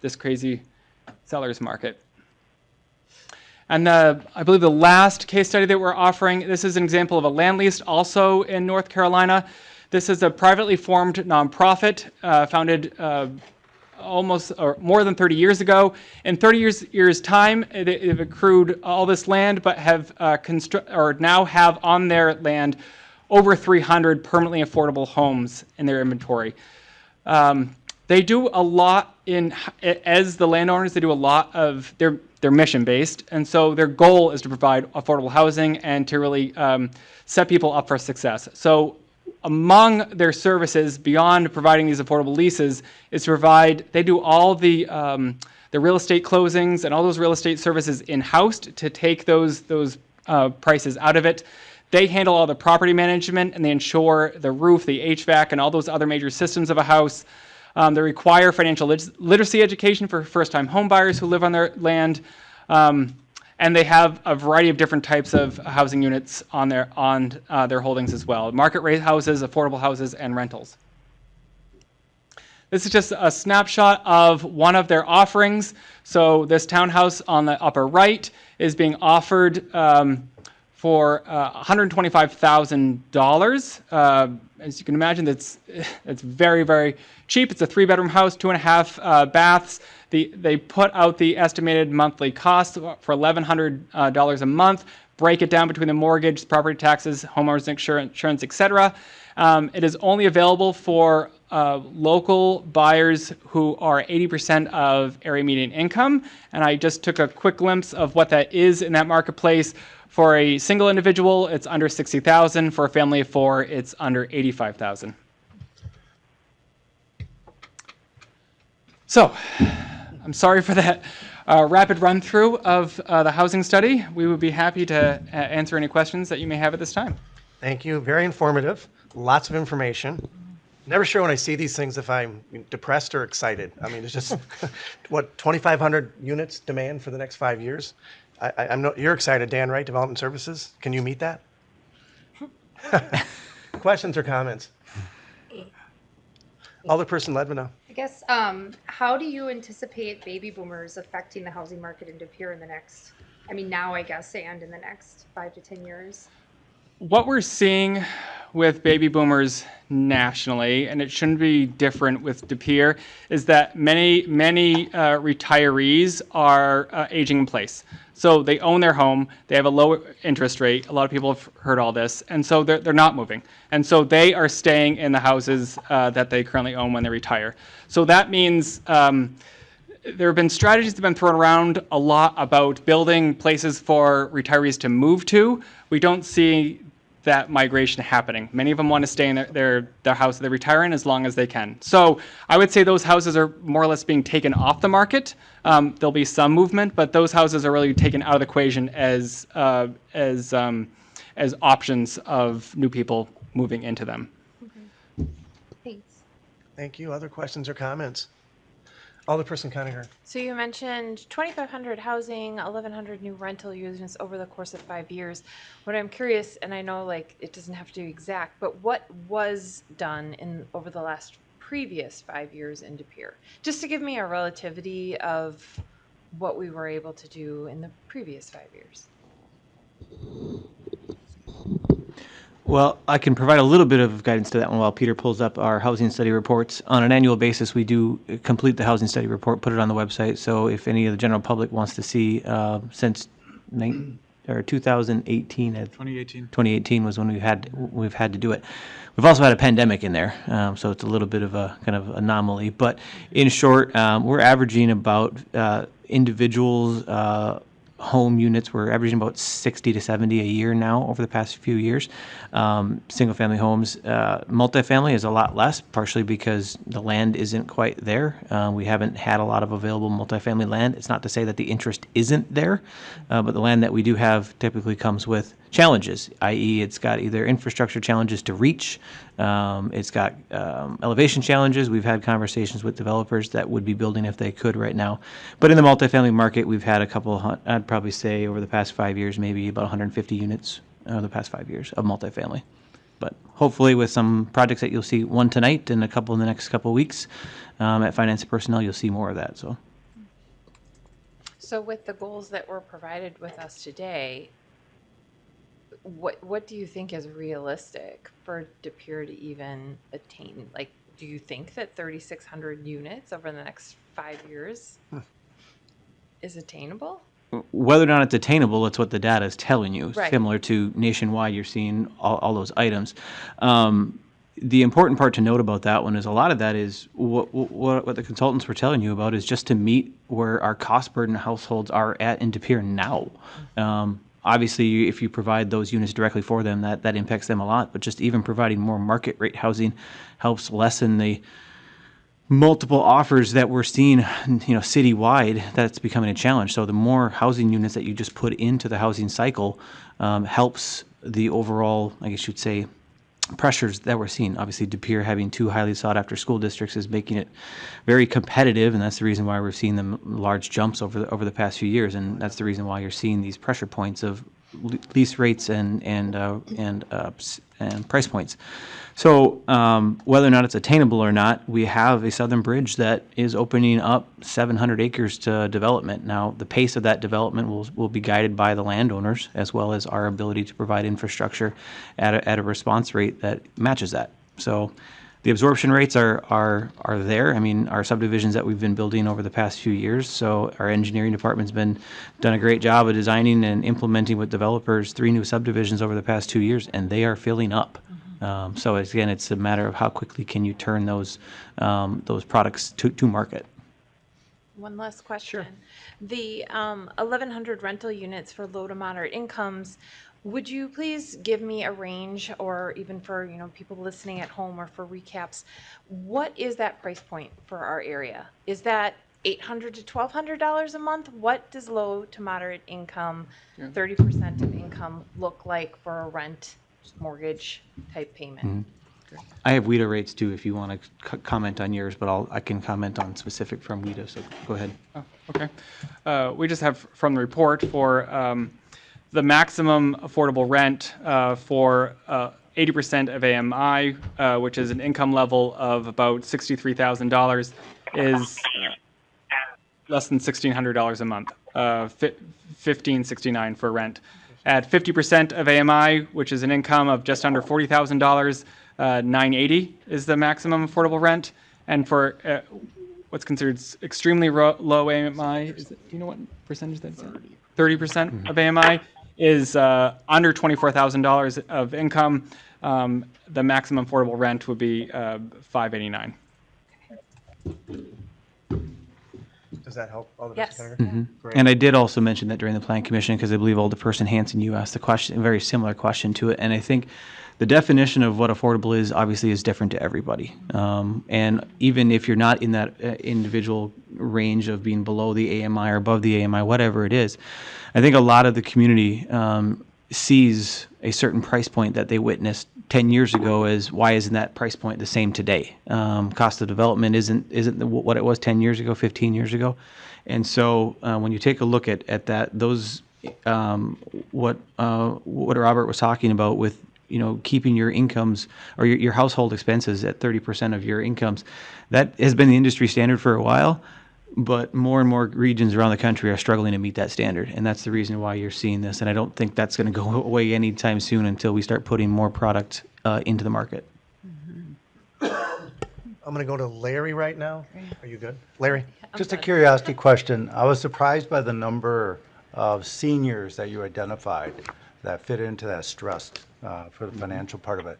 this crazy seller's market. And I believe the last case study that we're offering, this is an example of a land lease also in North Carolina. This is a privately formed nonprofit founded almost or more than 30 years ago. In 30 years time, they've accrued all this land, but have now have on their land over 300 permanently affordable homes in their inventory. They do a lot as the landowners, they do a lot of, they're mission based. And so their goal is to provide affordable housing and to really set people up for success. So among their services beyond providing these affordable leases is to provide, they do all the real estate closings and all those real estate services in-house to take those prices out of it. They handle all the property management and they ensure the roof, the HVAC, and all those other major systems of a house. They require financial literacy education for first-time home buyers who live on their land. And they have a variety of different types of housing units on their holdings as well. Market rate houses, affordable houses, and rentals. This is just a snapshot of one of their offerings. So this townhouse on the upper right is being offered for $125,000. As you can imagine, it's very, very cheap. It's a 3-bedroom house, 2.5 baths. They put out the estimated monthly cost for $1,100 a month, break it down between the mortgage, property taxes, homeowners insurance, etc. It is only available for local buyers who are 80% of area median income. And I just took a quick glimpse of what that is in that marketplace. For a single individual, it's under $60,000. For a family of 4, it's under $85,000. So, I'm sorry for that rapid run through of the housing study. We would be happy to answer any questions that you may have at this time. Thank you. Very informative. Lots of information. Never sure when I see these things if I'm depressed or excited. I mean, it's just, what, 2,500 units demand for the next 5 years? You're excited, Dan, right? Development Services? Can you meet that? Questions or comments? Alderperson Ledvina. I guess, how do you anticipate baby boomers affecting the housing market in De Pere in the next, now I guess, and in the next 5 to 10 years? What we're seeing with baby boomers nationally, and it shouldn't be different with De Pere, is that many retirees are aging in place. So they own their home, they have a low interest rate, a lot of people have heard all this, and so they're not moving. And so they are staying in the houses that they currently own when they retire. So that means there have been strategies that have been thrown around a lot about building places for retirees to move to. We don't see that migration happening. Many of them want to stay in their house that they retire in as long as they can. So I would say those houses are more or less being taken off the market. There'll be some movement, but those houses are really taken out of the equation as options of new people moving into them. Okay. Thanks. Thank you. Other questions or comments? Alderperson Conacher. So you mentioned 2,500 housing, 1,100 new rental units over the course of 5 years. What I'm curious, and I know it doesn't have to be exact, but what was done over the last previous 5 years in De Pere? Just to give me a relativity of what we were able to do in the previous 5 years. Well, I can provide a little bit of guidance to that one while Peter pulls up our housing study reports. On an annual basis, we do complete the housing study report, put it on the website. So if any of the general public wants to see since 2018, 2018 was when we've had to do it. We've also had a pandemic in there, so it's a little bit of a kind of anomaly. But in short, we're averaging about individuals. Home units, we're averaging about 60 to 70 a year now over the past few years. Single family homes, multifamily is a lot less, partially because the land isn't quite there. We haven't had a lot of available multifamily land. It's not to say that the interest isn't there, but the land that we do have typically comes with challenges, i.e. it's got either infrastructure challenges to reach, it's got elevation challenges. We've had conversations with developers that would be building if they could right now. But in the multifamily market, we've had a couple, I'd probably say over the past 5 years, maybe about 150 units over the past 5 years of multifamily. But hopefully with some projects that you'll see, one tonight and a couple in the next couple of weeks at Finance and Personnel, you'll see more of that. So with the goals that were provided with us today, what do you think is realistic for De Pere to even attain? Like, do you think that 3,600 units over the next 5 years is attainable? Whether or not it's attainable, it's what the data is telling you. Right. Similar to nationwide, you're seeing all those items. The important part to note about that one is a lot of that is what the consultants were telling you about is just to meet where our cost burden households are at in De Pere now. Obviously, if you provide those units directly for them, that impacts them a lot. But just even providing more market rate housing helps lessen the multiple offers that we're seeing, citywide. That's becoming a challenge. So the more housing units that you just put into the housing cycle helps the overall, I guess you'd say, pressures that we're seeing. Obviously, De Pere having 2 highly sought-after school districts is making it very competitive, and that's the reason why we're seeing them large jumps over the past few years, and that's the reason why you're seeing these pressure points of lease rates and price points. So whether or not it's attainable or not, we have a southern bridge that is opening up 700 acres to development. Now, the pace of that development will be guided by the landowners as well as our ability to provide infrastructure at a response rate that matches that. So the absorption rates are there. I mean, our subdivisions that we've been building over the past few years. So our engineering department's done a great job of designing and implementing with developers 3 new subdivisions over the past 2 years, and they are filling up. So again, it's a matter of how quickly can you turn those products to market. One last question. The 1,100 rental units for low to moderate incomes, would you please give me a range, or even for people listening at home, or for recaps, what is that price point for our area? Is that $800 to $1,200 a month? What does low to moderate income, 30% of income, look like for a rent mortgage type payment? I have WIDA rates too, if you want to comment on yours, but I can comment on specific from WIDA, so go ahead. Oh, okay. We just have from the report for the maximum affordable rent for 80% of AMI, which is an income level of about $63,000, is less than $1,600 a month, $1,569 for rent. At 50% of AMI, which is an income of just under $40,000, $980 is the maximum affordable rent. And for what's considered extremely low AMI, do you know what percentage that's at? 30% of AMI is under $24,000 of income. The maximum affordable rent would be $589. Does that help? Yes. Great. And I did also mention that during the Plan Commission, because I believe Alderperson Hanson, you asked a very similar question to it. And I think the definition of what affordable is obviously is different to everybody. And even if you're not in that individual range of being below the AMI or above the AMI, whatever it is, I think a lot of the community sees a certain price point that they witnessed 10 years ago as why isn't that price point the same today? Cost of development isn't what it was 10 years ago, 15 years ago. And so when you take a look at that, those what Robert was talking about with keeping your incomes or your household expenses at 30% of your incomes, that has been the industry standard for a while. But more and more regions around the country are struggling to meet that standard, and that's the reason why you're seeing this. And I don't think that's going to go away anytime soon until we start putting more product into the market. I'm going to go to Larry right now. Are you good? Larry? Just a curiosity question. I was surprised by the number of seniors that you identified that fit into that stress for the financial part of it.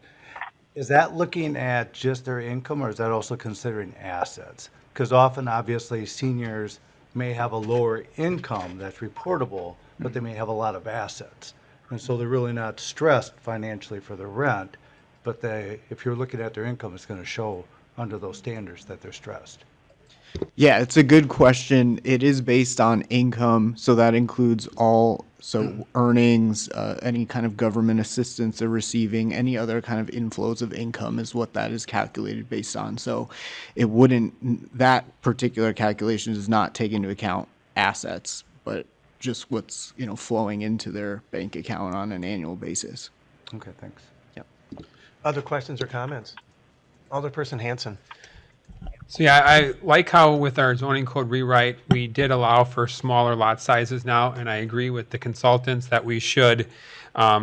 Is that looking at just their income, or is that also considering assets? Because often, obviously, seniors may have a lower income that's reportable, but they may have a lot of assets. And so they're really not stressed financially for the rent, but if you're looking at their income, it's going to show under those standards that they're stressed. Yeah, it's a good question. It is based on income, so that includes earnings, any kind of government assistance they're receiving, any other kind of inflows of income is what that is calculated based on. So that particular calculation does not take into account assets, but just what's, flowing into their bank account on an annual basis. Okay, thanks. Other questions or comments? Alderperson Hanson. So yeah, I like how with our zoning code rewrite, we did allow for smaller lot sizes now, and I agree with the consultants that we should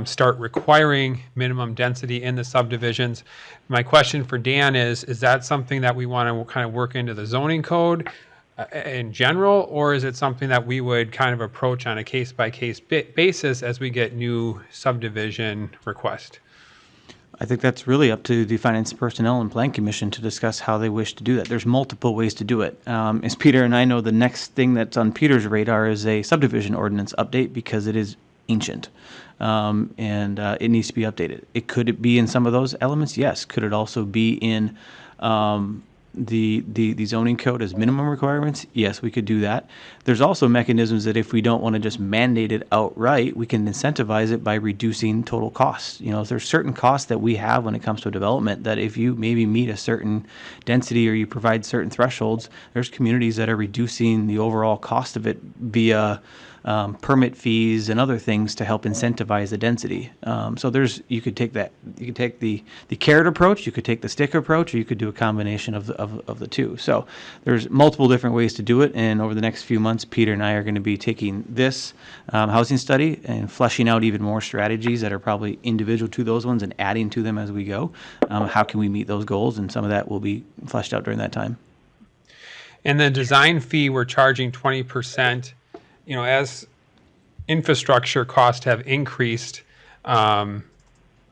start requiring minimum density in the subdivisions. My question for Dan is that something that we want to kind of work into the zoning code in general, or is it something that we would kind of approach on a case-by-case basis as we get new subdivision requests? I think that's really up to the Finance, Personnel, and Plan Commission to discuss how they wish to do that. There's multiple ways to do it. As Peter and I know, the next thing that's on Peter's radar is a subdivision ordinance update because it is ancient. And it needs to be updated. Could it be in some of those elements? Yes. Could it also be in the zoning code as minimum requirements? Yes, we could do that. There's also mechanisms that if we don't want to just mandate it outright, we can incentivize it by reducing total costs. You know, if there's certain costs that we have when it comes to development that if you maybe meet a certain density or you provide certain thresholds, there's communities that are reducing the overall cost of it via permit fees and other things to help incentivize the density. So you could take the carrot approach, you could take the stick approach, or you could do a combination of the two. So there's multiple different ways to do it, and over the next few months, Peter and I are going to be taking this housing study and fleshing out even more strategies that are probably individual to those ones and adding to them as we go. How can we meet those goals? And some of that will be fleshed out during that time. And the design fee, we're charging 20%. You know, as infrastructure costs have increased, I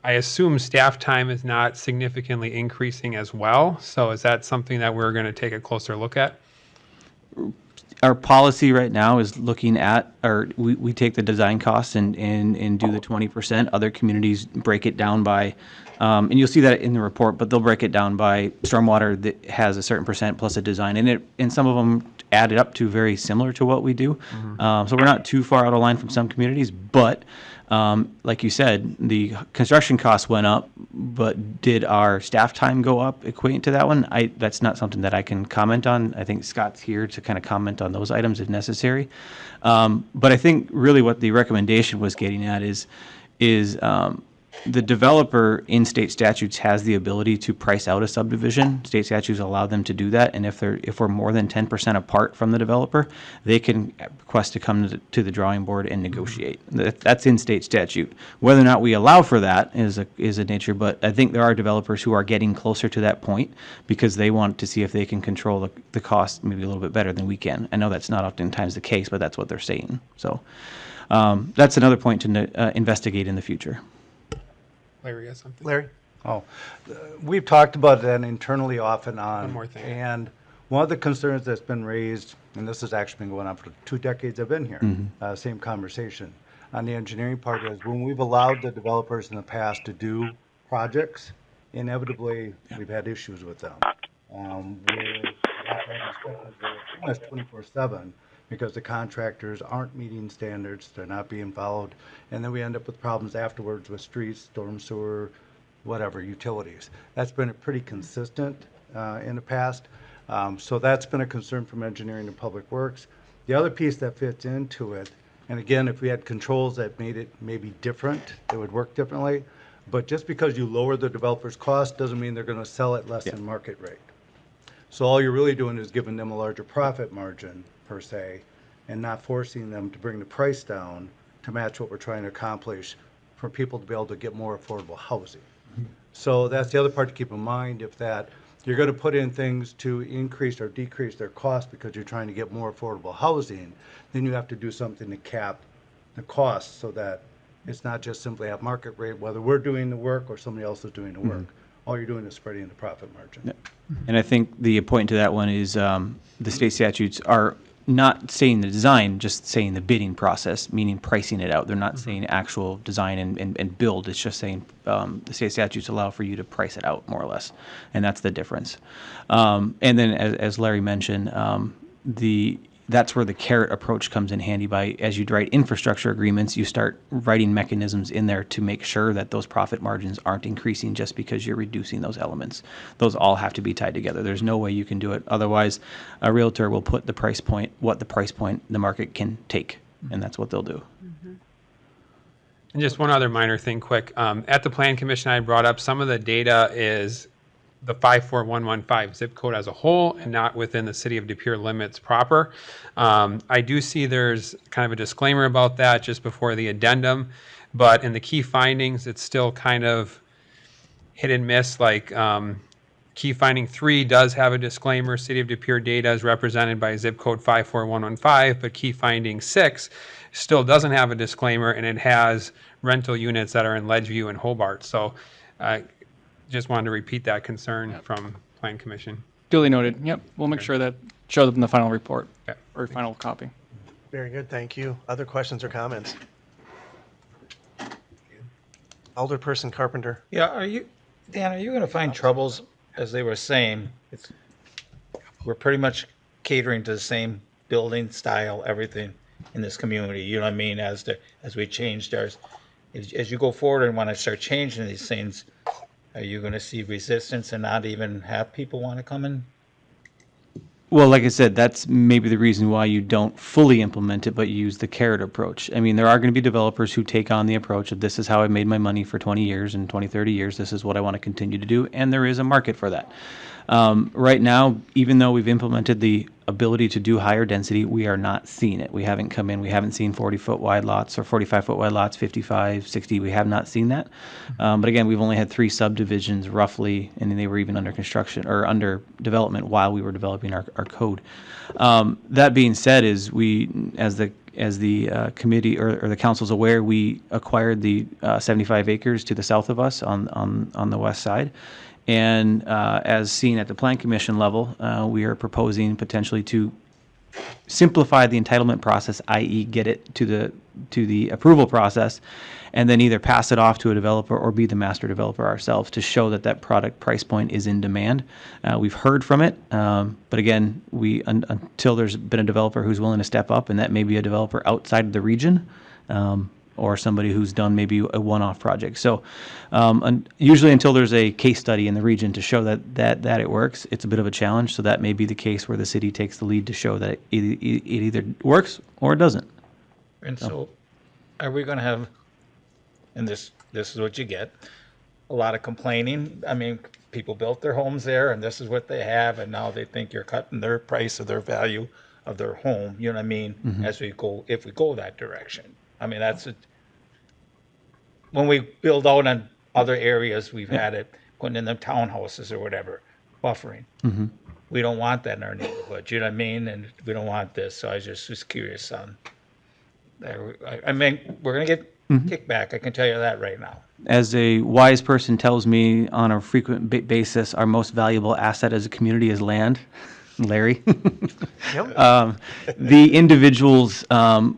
assume staff time is not significantly increasing as well. So is that something that we're going to take a closer look at? Our policy right now is looking at, or we take the design costs and do the 20%. Other communities break it down by, and you'll see that in the report, but they'll break it down by stormwater that has a certain percent plus a design. And some of them add it up to very similar to what we do. So we're not too far out of line from some communities, but like you said, the construction costs went up, but did our staff time go up equating to that one? That's not something that I can comment on. I think Scott's here to kind of comment on those items if necessary. But I think really what the recommendation was getting at is the developer in state statutes has the ability to price out a subdivision. State statutes allow them to do that, and if we're more than 10% apart from the developer, they can request to come to the drawing board and negotiate. That's in state statute. Whether or not we allow for that is a nature, but I think there are developers who are getting closer to that point because they want to see if they can control the cost maybe a little bit better than we can. I know that's not oftentimes the case, but that's what they're saying. So that's another point to investigate in the future. Larry has something. Larry? We've talked about that internally off and on. One more thing. And one of the concerns that's been raised, and this has actually been going on for 2 decades I've been here, same conversation, on the engineering part is when we've allowed the developers in the past to do projects, inevitably we've had issues with them. We're pretty much 24/7 because the contractors aren't meeting standards, they're not being followed, and then we end up with problems afterwards with streets, storm sewer, whatever, utilities. That's been pretty consistent in the past. So that's been a concern from engineering and public works. The other piece that fits into it, and again, if we had controls that made it maybe different, it would work differently. But just because you lower the developer's cost doesn't mean they're going to sell it less than market rate. So all you're really doing is giving them a larger profit margin, per se, and not forcing them to bring the price down to match what we're trying to accomplish for people to be able to get more affordable housing. So that's the other part to keep in mind, if that you're going to put in things to increase or decrease their cost because you're trying to get more affordable housing, then you have to do something to cap the cost so that it's not just simply at market rate, whether we're doing the work or somebody else is doing the work. All you're doing is spreading the profit margin. Yeah. And I think the point to that one is the state statutes are not saying the design, just saying the bidding process, meaning pricing it out. They're not saying actual design and build. It's just saying the state statutes allow for you to price it out, more or less. And that's the difference. And then, as Larry mentioned, that's where the carrot approach comes in handy. By as you write infrastructure agreements, you start writing mechanisms in there to make sure that those profit margins aren't increasing just because you're reducing those elements. Those all have to be tied together. There's no way you can do it. Otherwise, a realtor will put the price point, what the price point the market can take, and that's what they'll do. And just one other minor thing quick. At the Plan Commission, I brought up some of the data is the 54115 zip code as a whole and not within the city of De Pere limits proper. I do see there's kind of a disclaimer about that just before the addendum, but in the key findings, it's still kind of hit and miss. Like key finding 3 does have a disclaimer: city of De Pere data is represented by zip code 54115, but key finding 6 still doesn't have a disclaimer, and it has rental units that are in Ledgeview and Hobart. So just wanted to repeat that concern from Plan Commission. Duly noted. Yep, we'll make sure that shows up in the final report Okay. or final copy. Very good, thank you. Other questions or comments? Alderperson Carpenter. Yeah, Dan, are you going to find troubles, as they were saying, we're pretty much catering to the same building style, everything in this community, you know what I mean, as we changed ours. As you go forward and want to start changing these things, are you going to see resistance and not even have people want to come in? Well, like I said, that's maybe the reason why you don't fully implement it, but you use the carrot approach. I mean, there are going to be developers who take on the approach of this is how I made my money for 20 years and 20, 30 years. This is what I want to continue to do. And there is a market for that. Right now, even though we've implemented the ability to do higher density, we are not seeing it. We haven't come in, we haven't seen 40-foot wide lots or 45-foot wide lots, 55, 60. We have not seen that. But again, we've only had 3 subdivisions roughly, and they were even under construction or under development while we were developing our code. That being said, is we, as the committee or the council's aware, we acquired the 75 acres to the south of us on the west side. And as seen at the Plan Commission level, we are proposing potentially to simplify the entitlement process, i.e. get it to the approval process, and then either pass it off to a developer or be the master developer ourselves to show that product price point is in demand. We've heard from it, but again, until there's been a developer who's willing to step up, and that may be a developer outside of the region, or somebody who's done maybe a one-off project. So usually until there's a case study in the region to show that it works, it's a bit of a challenge. So that may be the case where the city takes the lead to show that it either works or it doesn't. And so are we going to have, and this is what you get, a lot of complaining? I mean, people built their homes there and this is what they have, and now they think you're cutting their price or their value of their home, you know what I mean, as we go, if we go that direction. I mean, when we build out on other areas, we've had it, putting in them townhouses or whatever, buffering. We don't want that in our neighborhood, you know what I mean? And we don't want this, so I just was curious on there. I mean, we're going to get kickback, I can tell you that right now. As a wise person tells me on a frequent basis, our most valuable asset as a community is land. Larry. The individuals,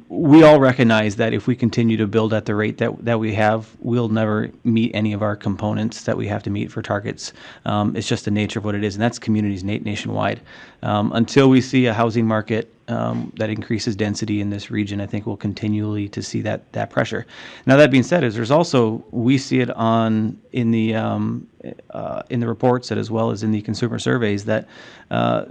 we all recognize that if we continue to build at the rate that we have, we'll never meet any of our components that we have to meet for targets. It's just the nature of what it is, and that's communities nationwide. Until we see a housing market that increases density in this region, I think we'll continually to see that pressure. Now, that being said, there's also, we see it in the reports that as well as in the consumer surveys that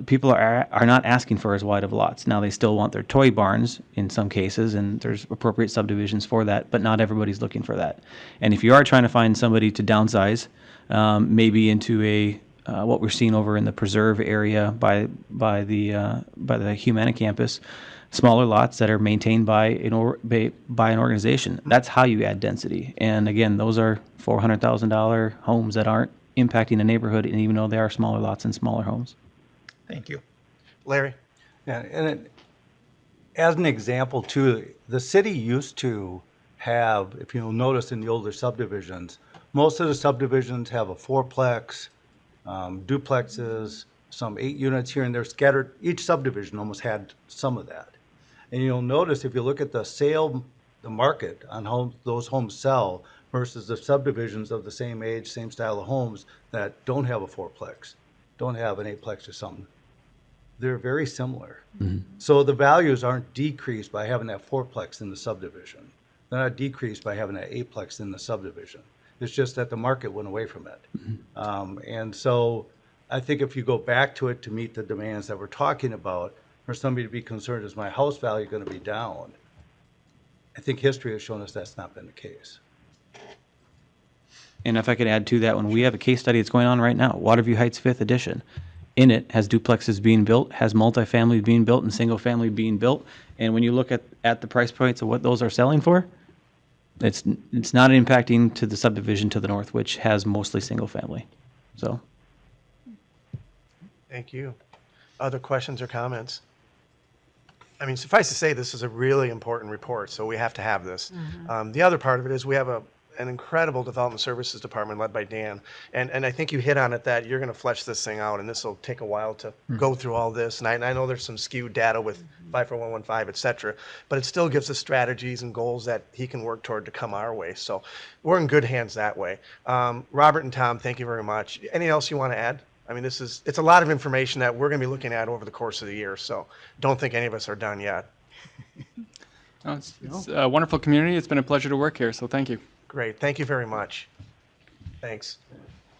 people are not asking for as wide of lots. Now, they still want their toy barns in some cases, and there's appropriate subdivisions for that, but not everybody's looking for that. And if you are trying to find somebody to downsize, maybe into what we're seeing over in the preserve area by the Humana campus, smaller lots that are maintained by an organization. That's how you add density. And again, those are $400,000 homes that aren't impacting the neighborhood, and even though they are smaller lots and smaller homes. Thank you. Larry? Yeah, and as an example too, the city used to have, if you'll notice in the older subdivisions, most of the subdivisions have a fourplex, duplexes, some 8 units here and there scattered. Each subdivision almost had some of that. And you'll notice if you look at the market on how those homes sell versus the subdivisions of the same age, same style of homes that don't have a fourplex, don't have an eightplex or something, they're very similar. So the values aren't decreased by having that fourplex in the subdivision. They're not decreased by having that eightplex in the subdivision. It's just that the market went away from it. And so I think if you go back to it to meet the demands that we're talking about, for somebody to be concerned, is my house value going to be down? I think history has shown us that's not been the case. And if I could add to that one, we have a case study that's going on right now, Waterview Heights 5th Edition. In it has duplexes being built, has multifamily being built, and single family being built. And when you look at the price points of what those are selling for, it's not impacting to the subdivision to the north, which has mostly single family. So. Thank you. Other questions or comments? I mean, suffice to say, this is a really important report, so we have to have this. The other part of it is we have an incredible development services department led by Dan, and I think you hit on it that you're going to flesh this thing out, and this will take a while to go through all this. And I know there's some skewed data with 54115, et cetera, but it still gives us strategies and goals that he can work toward to come our way. So we're in good hands that way. Robert and Tom, thank you very much. Anything else you want to add? I mean, it's a lot of information that we're going to be looking at over the course of the year, so don't think any of us are done yet. No, it's a wonderful community. It's been a pleasure to work here, so thank you. Great, thank you very much. Thanks.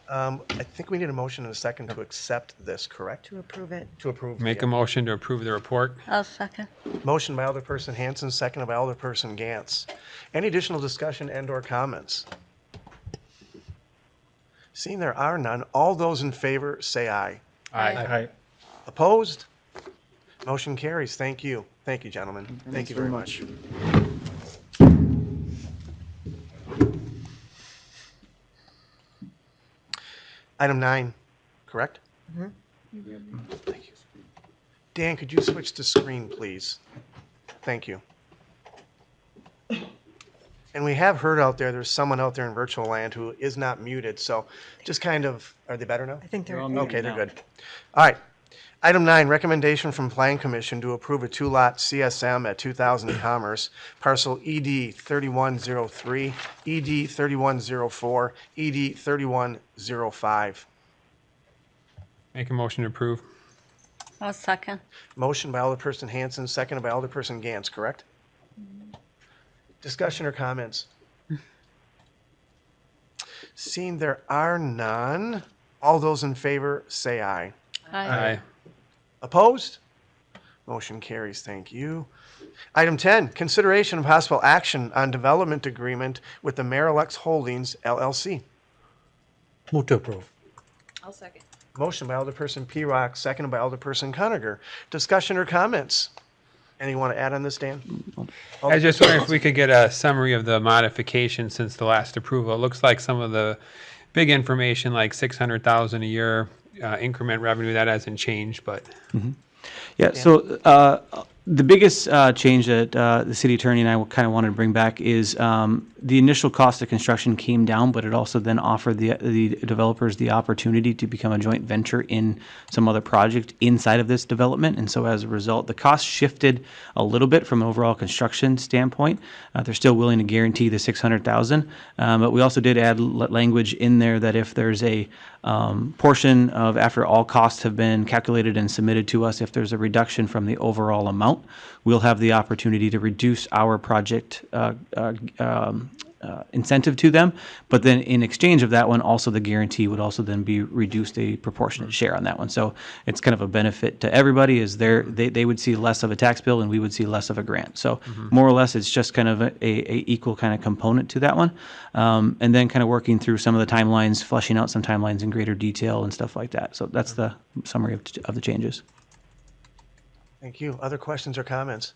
I think we need a motion and a second to accept this, correct? To approve it. To approve. Make a motion to approve the report. I'll second. Motion by Alderperson Hanson, second by Alderperson Gantz. Any additional discussion and/or comments? Seeing there are none, all those in favor say aye. Aye. Opposed? Motion carries. Thank you. Thank you, gentlemen. Thank you very much. Item 9, correct? Thank you. Dan, could you switch to screen, please? Thank you. And we have heard out there's someone out there in virtual land who is not muted, so just kind of, are they better now? I think they're. Okay, they're good. All right. Item 9, recommendation from Plan Commission to approve a two-lot CSM at 2000 Commerce, parcel ED 3103, ED 3104, ED 3105. Make a motion to approve. I'll second. Motion by Alderperson Hanson, seconded by Alderperson Gantz, correct? Discussion or comments? Seeing there are none, all those in favor say aye. Aye. Opposed? Motion carries. Thank you. Item 10, consideration of possible action on development agreement with the Amerilux Holdings LLC. Move to approve. I'll second. Motion by Alderperson P-Rock, seconded by Alderperson Conacher. Discussion or comments? Anyone want to add on this, Dan? I was just wondering if we could get a summary of the modification since the last approval. It looks like some of the big information, like 600,000 a year increment revenue, that hasn't changed, but. Yeah, so the biggest change that the city attorney and I kind of wanted to bring back is the initial cost of construction came down, but it also then offered the developers the opportunity to become a joint venture in some other project inside of this development. And so as a result, the cost shifted a little bit from an overall construction standpoint. They're still willing to guarantee the 600,000, but we also did add language in there that if there's a portion of after all costs have been calculated and submitted to us, if there's a reduction from the overall amount, we'll have the opportunity to reduce our project incentive to them. But then in exchange of that one, also the guarantee would also then be reduced a proportionate share on that one. So it's kind of a benefit to everybody is they would see less of a tax bill and we would see less of a grant. So more or less, it's just kind of a equal kind of component to that one. And then kind of working through some of the timelines, fleshing out some timelines in greater detail and stuff like that. So that's the summary of the changes. Thank you. Other questions or comments?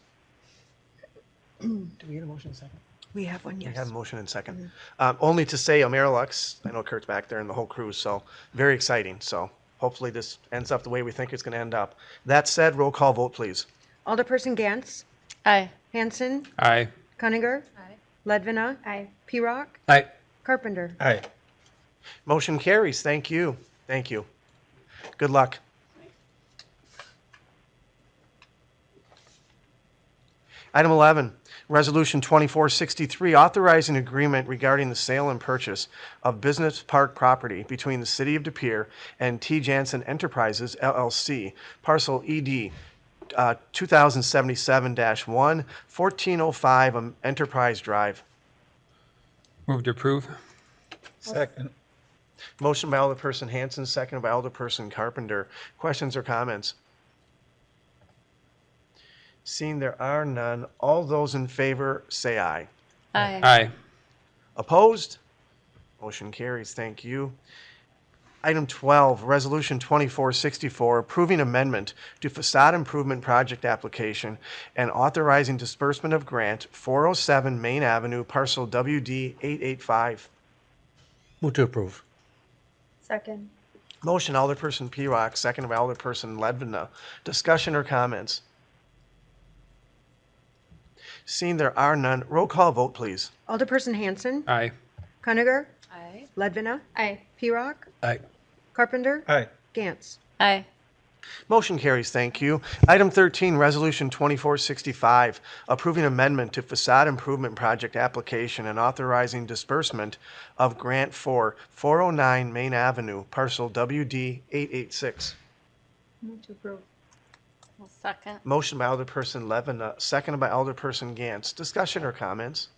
Do we get a motion in a second? We have one, We yes. have a motion in second. Only to say Amerilux, I know Kurt's back there and the whole crew, so very exciting. So hopefully this ends up the way we think it's going to end up. That said, roll call vote, please. Alderperson Gantz, Aye. Hanson, Aye. Conacher, Aye. Ledvina, Aye. P-Rock, Aye. Carpenter. Aye. Motion carries. Thank you. Thank you. Good luck. Item 11, Resolution 2463, authorizing agreement regarding the sale and purchase of business park property between the City of De Pere and T. Jansen Enterprises, LLC, parcel ED 2077-1, 1405 Enterprise Drive. Move to approve. Second. Motion by Alderperson Hanson, seconded by Alderperson Carpenter. Questions or comments? Seeing there are none, all those in favor say aye. Aye. Aye. Opposed? Motion carries. Thank you. Item 12, Resolution 2464, approving amendment to facade improvement project application and authorizing disbursement of grant 407 Main Avenue, parcel WD 885. Move to approve. Second. Motion, Alderperson Pirock, second by Alderperson Ledvina. Discussion or comments? Seeing there are none, roll call vote, please. Alderperson Jansen. Aye. Conager. Aye. Ledvina. Aye. Pirock. Aye. Carpenter. Aye. Gantz. Aye. Motion carries. Thank you. Item 13, Resolution 2465, approving amendment to facade improvement project application and authorizing disbursement of grant for 409 Main Avenue, parcel WD 886. Move to approve. I'll second. Motion by Alderperson Levin, seconded by Alderperson Gantz. Discussion or comments?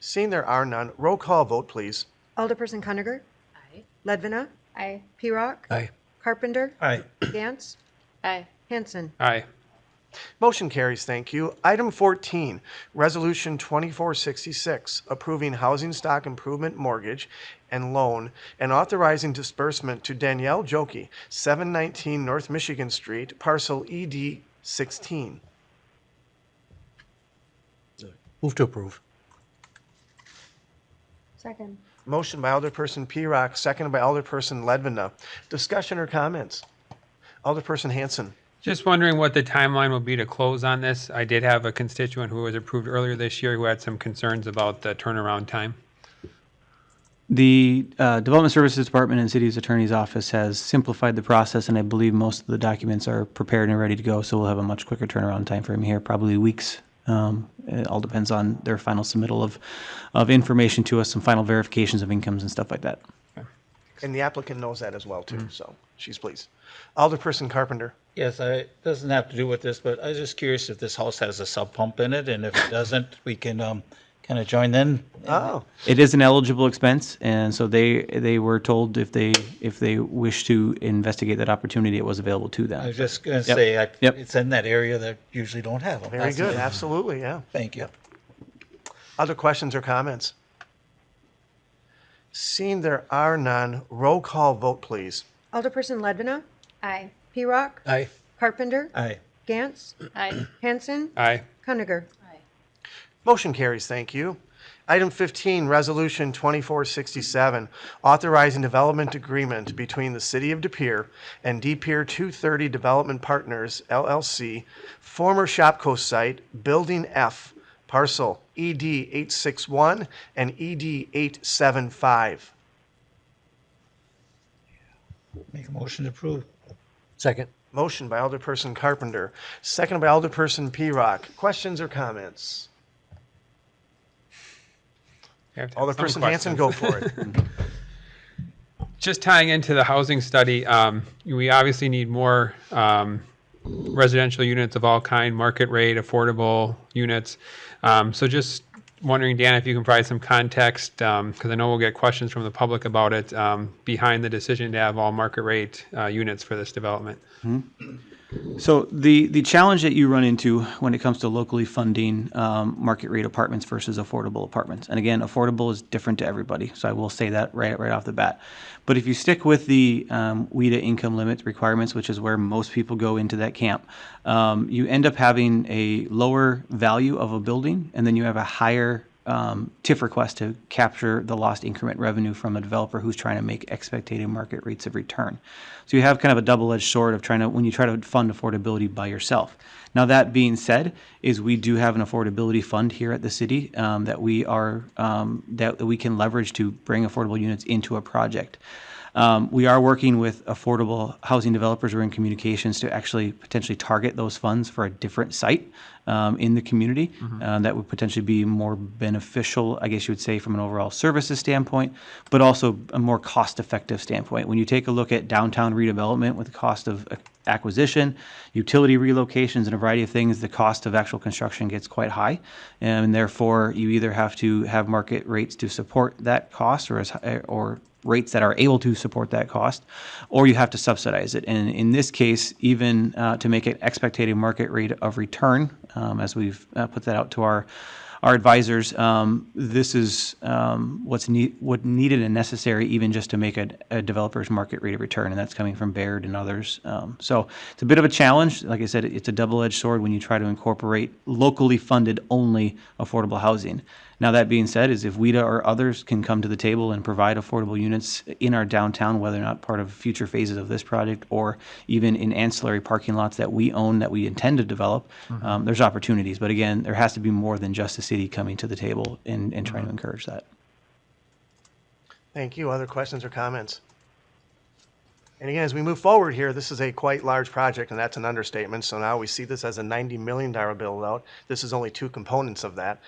Seeing there are none, roll call vote, please. Alderperson Conager. Aye. Ledvina. Aye. Pirock. Aye. Carpenter. Aye. Gantz. Aye. Hanson. Aye. Motion carries. Thank you. Item 14, Resolution 2466, approving housing stock improvement mortgage and loan and authorizing disbursement to Danielle Jauquet, 719 North Michigan Street, parcel ED 16. Move to approve. Second. Motion by Alderperson Pirock, seconded by Alderperson Ledvina. Discussion or comments? Alderperson Hanson. Just wondering what the timeline will be to close on this. I did have a constituent who was approved earlier this year who had some concerns about the turnaround time. The Development Services Department and City's Attorney's Office has simplified the process, and I believe most of the documents are prepared and ready to go, so we'll have a much quicker turnaround time frame here, probably weeks. It all depends on their final submittal of information to us, some final verifications of incomes and stuff like that. And the applicant knows that as well, too, so she's pleased. Alderperson Carpenter. Yes, it doesn't have to do with this, but I was just curious if this house has a sub pump in it, and if it doesn't, we can kind of join in. Oh, It is an eligible expense, and so they were told if they wish to investigate that opportunity, it was available to I them. was just going to Yep. say, Yep. it's in that area that usually don't have them. very That's good. it. Absolutely, yeah. Thank you. Other questions or comments? Seeing there are none, roll call vote, please. Alderperson Ledvina. Aye. Pirock. Aye. Carpenter. Aye. Gantz. Aye. Hanson. Aye. Conager. Motion carries. Thank you. Item 15, Resolution 2467, authorizing development agreement between the City of De Pere and De Pere 230 Development Partners, LLC, former Shopko site, Building F, parcel ED 861 and ED 875. Make a motion to approve. Second. Motion by Alderperson Carpenter, second by Alderperson Pirock. Questions or comments? I have to have some Alderperson Hanson, questions. go for it. Just tying into the housing study, we obviously need more residential units of all kind, market rate, affordable units. So just wondering, Dan, if you can provide some context, because I know we'll get questions from the public about it, behind the decision to have all market rate units for this development. So the challenge that you run into when it comes to locally funding market rate apartments versus affordable apartments, and again, affordable is different to everybody, so I will say that right off the bat. But if you stick with the WIDA income limit requirements, which is where most people go into that camp, you end up having a lower value of a building, and then you have a higher TIF request to capture the lost increment revenue from a developer who's trying to make expected market rates of return. So you have kind of a double-edged sword of when you try to fund affordability by yourself. Now that being said, we do have an affordability fund here at the city that we can leverage to bring affordable units into a project. We are working with affordable housing developers. We're in communications to actually potentially target those funds for a different site in the community that would potentially be more beneficial, I guess you would say, from an overall services standpoint, but also a more cost-effective standpoint. When you take a look at downtown redevelopment with the cost of acquisition, utility relocations, and a variety of things, the cost of actual construction gets quite high, and therefore you either have to have market rates to support that cost or rates that are able to support that cost, or you have to subsidize it. And in this case, even to make it expected market rate of return, as we've put that out to our advisors, this is what needed and necessary even just to make a developer's market rate of return, and that's coming from Baird and others. So it's a bit of a challenge. Like I said, it's a double-edged sword when you try to incorporate locally funded only affordable housing. Now, that being said, is if WIDA or others can come to the table and provide affordable units in our downtown, whether or not part of future phases of this project or even in ancillary parking lots that we own that we intend to develop, there's opportunities. But again, there has to be more than just the city coming to the table and trying to encourage that. Thank you. Other questions or comments? And again, as we move forward here, this is a quite large project, and that's an understatement. So now we see this as a $90 million build-out. This is only two components of that.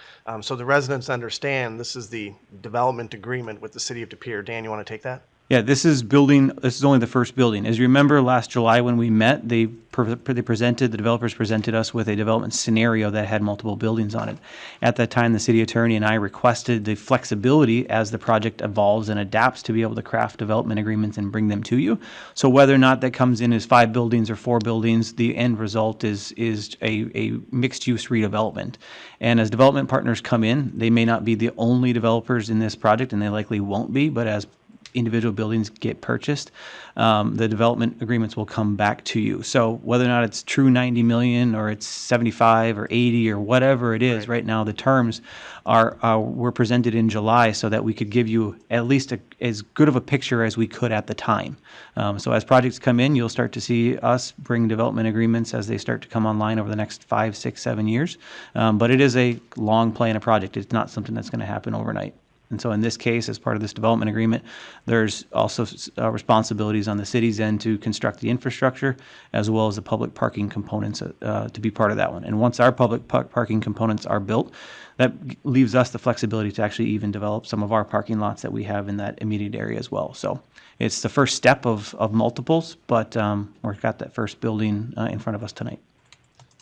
So the residents understand this is the development agreement with the city of De Pere. Dan, you want to take that? Yeah, this is only the first building. As you remember, last July when we met, the developers presented us with a development scenario that had multiple buildings on it. At that time, the city attorney and I requested the flexibility as the project evolves and adapts to be able to craft development agreements and bring them to you. So whether or not that comes in as 5 buildings or 4 buildings, the end result is a mixed-use redevelopment. And as development partners come in, they may not be the only developers in this project, and they likely won't be, but as individual buildings get purchased, the development agreements will come back to you. So whether or not it's true 90 million or it's 75 or 80 or whatever it is, right now the terms were presented in July so that we could give you at least as good of a picture as we could at the time. So as projects come in, you'll start to see us bring development agreements as they start to come online over the next 5, 6, 7 years. But it is a long play in a project. It's not something that's going to happen overnight. And so in this case, as part of this development agreement, there's also responsibilities on the city's end to construct the infrastructure as well as the public parking components to be part of that one. And once our public parking components are built, that leaves us the flexibility to actually even develop some of our parking lots that we have in that immediate area as well. So it's the first step of multiples, but we've got that first building in front of us tonight.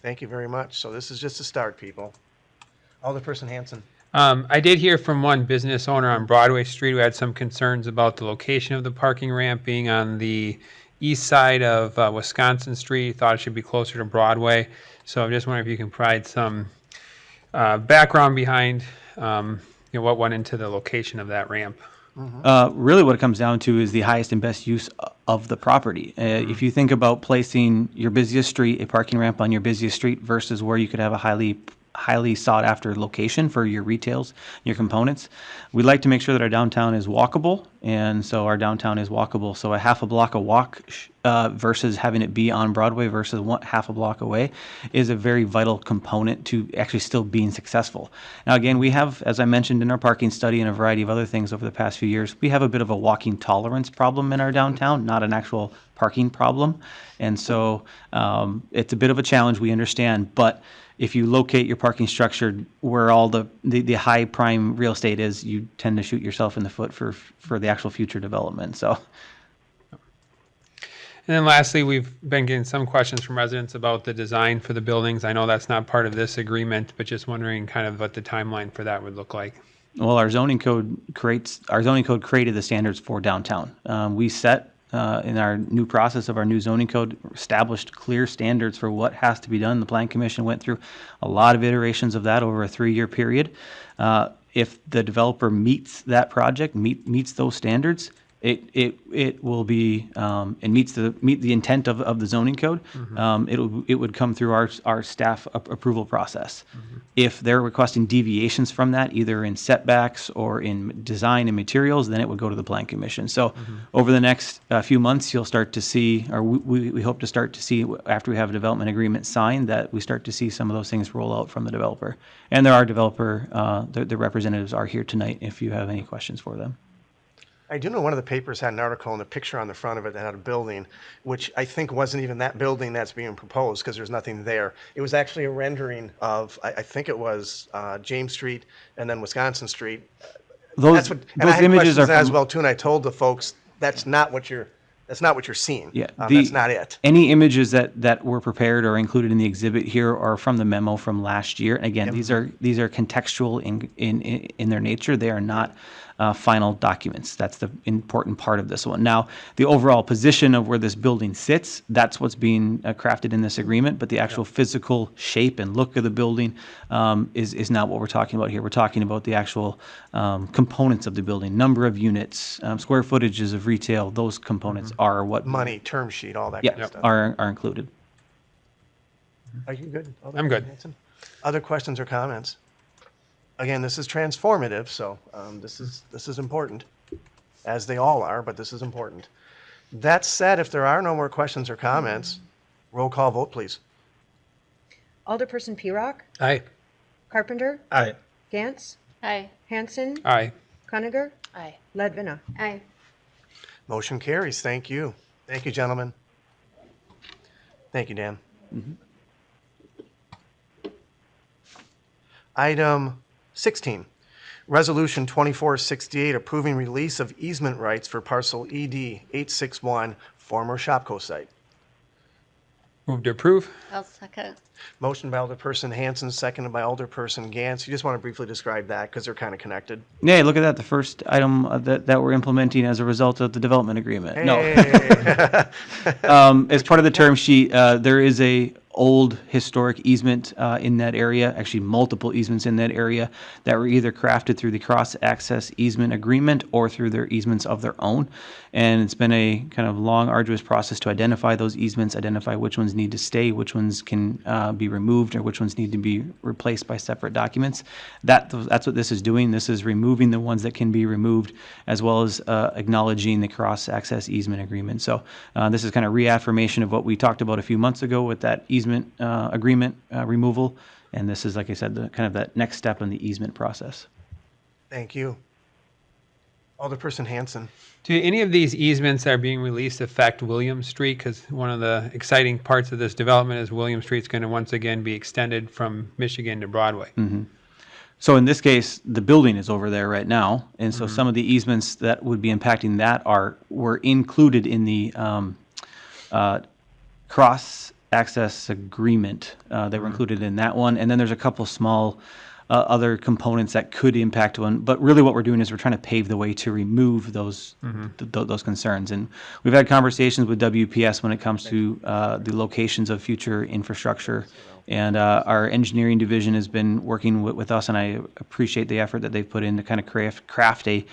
Thank you very much. So this is just a start, people. Alderperson Hansen. I did hear from one business owner on Broadway Street who had some concerns about the location of the parking ramp being on the east side of Wisconsin Street. He thought it should be closer to Broadway. So I'm just wondering if you can provide some background behind what went into the location of that ramp. Really what it comes down to is the highest and best use of the property. If you think about placing your busiest street, a parking ramp on your busiest street versus where you could have a highly sought after location for your retails, your components. We like to make sure that our downtown is walkable, and so our downtown is walkable. So a half a block of walk versus having it be on Broadway versus half a block away is a very vital component to actually still being successful. Now again, we have, as I mentioned in our parking study and a variety of other things over the past few years, we have a bit of a walking tolerance problem in our downtown, not an actual parking problem. And so it's a bit of a challenge, we understand, but if you locate your parking structure where all the high prime real estate is, you tend to shoot yourself in the foot for the actual future development. So, and then lastly, we've been getting some questions from residents about the design for the buildings. I know that's not part of this agreement, but just wondering kind of what the timeline for that would look like. Well, our zoning code created the standards for downtown. We set in our new process of our new zoning code, established clear standards for what has to be done. The Plan Commission went through a lot of iterations of that over a 3-year period. If the developer meets that project, meets those standards, it will be and meet the intent of the zoning code. It would come through our staff approval process. If they're requesting deviations from that, either in setbacks or in design and materials, then it would go to the Plan Commission. So over the next few months, you'll start to see, or we hope to start to see after we have a development agreement signed, that we start to see some of those things roll out from the developer. And there are the representatives are here tonight if you have any questions for them. I do know one of the papers had an article and a picture on the front of it that had a building, which I think wasn't even that building that's being proposed because there's nothing there. It was actually a rendering of, I think it was James Street and then Wisconsin Street. Those images are as well too, and I told the folks that's not what you're seeing. Yeah, that's not it. Any images that were prepared or included in the exhibit here are from the memo from last year. And again, these are contextual in their nature. They are not final documents. That's the important part of this one. Now, the overall position of where this building sits, that's what's being crafted in this agreement, but the actual physical shape and look of the building is not what we're talking about here. We're talking about the actual components of the building, number of units, square footages of retail. Those components are what Money, term sheet, all that kind of yeah, stuff. are included. Are you good? I'm good. Hanson? Other questions or comments? Again, this is transformative, so this is important, as they all are, but this is important. That said, if there are no more questions or comments, roll call vote, please. Alderperson P-Rock, Aye. Carpenter, Aye. Gantz, Aye. Hanson, Aye. Conager, Aye. Ledvina. Aye. Motion carries. Thank you. Thank you, gentlemen. Thank you, Dan. Item 16, Resolution 2468, approving release of easement rights for parcel ED 861, former Shopko site. Move to approve? I'll second. Motion by Alderperson Hanson, seconded by Alderperson Gantz. You just want to briefly describe that because they're kind of connected. Yeah, look at that, the first item that we're implementing as a result of the development agreement. No. Hey. As part of the term sheet, there is a old historic easement in that area, actually multiple easements in that area that were either crafted through the cross-access easement agreement or through their easements of their own. And it's been a kind of long, arduous process to identify those easements, identify which ones need to stay, which ones can be removed, or which ones need to be replaced by separate documents. That's what this is doing. This is removing the ones that can be removed, as well as acknowledging the cross-access easement agreement. So this is kind of reaffirmation of what we talked about a few months ago with that easement agreement removal, and this is, like I said, the kind of that next step in the easement process. Thank you. Alderperson Hanson. Do any of these easements that are being released affect William Street? Because one of the exciting parts of this development is William Street's going to once again be extended from Michigan to Broadway. So in this case, the building is over there right now, and so some of the easements that would be impacting that were included in the cross-access agreement. They were included in that one, and then there's a couple small other components that could impact one. But really, what we're doing is we're trying to pave the way to remove those those concerns. And we've had conversations with WPS when it comes to the locations of future infrastructure. And our engineering division has been working with us, and I appreciate the effort that they've put in to kind of craft a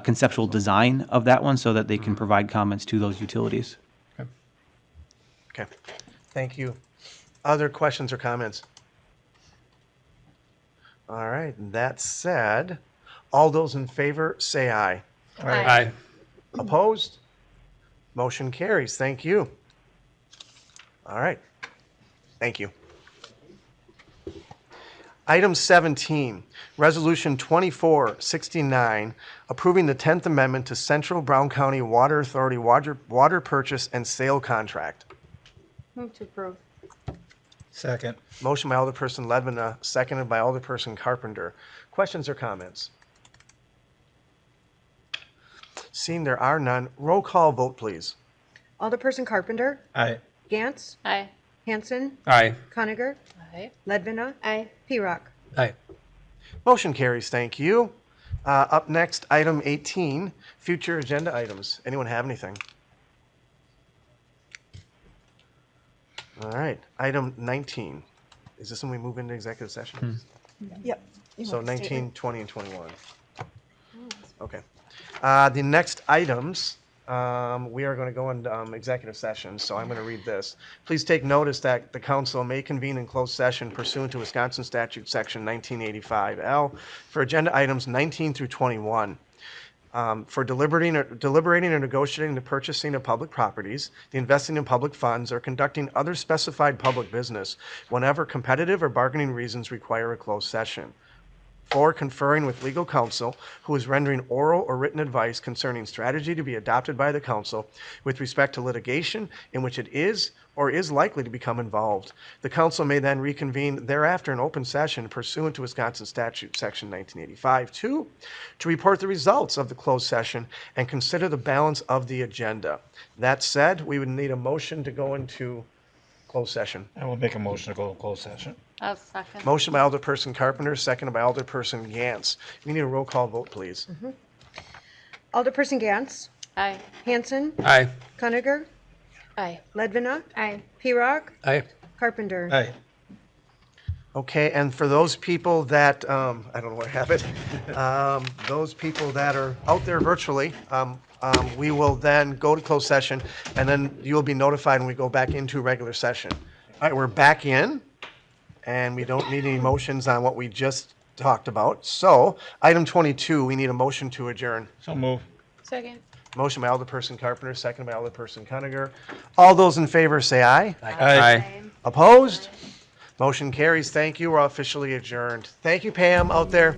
conceptual design of that one so that they can provide comments to those utilities. Okay. Thank you. Other questions or comments? All right. That said, all those in favor say aye. Aye. Opposed? Motion carries. Thank you. All right. Thank you. Item 17, Resolution 2469, approving the 10th Amendment to Central Brown County Water Authority water purchase and sale contract. Move to approve. Second. Motion by Alderperson Ledvina, seconded by Alderperson Carpenter. Questions or comments? Seeing there are none, roll call vote, please. Alderperson Carpenter, Aye. Gantz, Aye. Hanson, Aye. Conager, Aye. Ledvina, Aye. P-Rock. Aye. Motion carries. Thank you. Up next, item 18, future agenda items. Anyone have anything? All right. Item 19. Is this when we move into executive session? Yep. So 19, 20, and 21. Okay. The next items, we are going to go into executive session, so I'm going to read this. Please take notice that the council may convene in closed session pursuant to Wisconsin Statute Section 1985L for agenda items 19 through 21. For deliberating or negotiating the purchasing of public properties, the investing in public funds, or conducting other specified public business whenever competitive or bargaining reasons require a closed session. 4, conferring with legal counsel who is rendering oral or written advice concerning strategy to be adopted by the council with respect to litigation in which it is or is likely to become involved. The council may then reconvene thereafter in open session pursuant to Wisconsin Statute Section 1985. 2, to report the results of the closed session and consider the balance of the agenda. That said, we would need a motion to go into closed session? I will make a motion to go to closed session. I'll second. Motion by Alderperson Carpenter, seconded by Alderperson Gantz. We need a roll call vote, please. Alderperson Gantz, Aye. Hanson, Aye. Conager, Aye. Ledvina, Aye. Pirog, Aye. Carpenter. Aye. Okay, and for those people that, I don't know where I have it, those people that are out there virtually, we will then go to closed session, and then you will be notified when we go back into regular session. All right, we're back in, and we don't need any motions on what we just talked about. So, item 22, we need a motion to adjourn. So move. Second. Motion by Alderperson Carpenter, second by Alderperson Conager. All those in favor say aye. Aye. Opposed? Motion carries. Thank you. We're officially adjourned. Thank you, Pam, out there.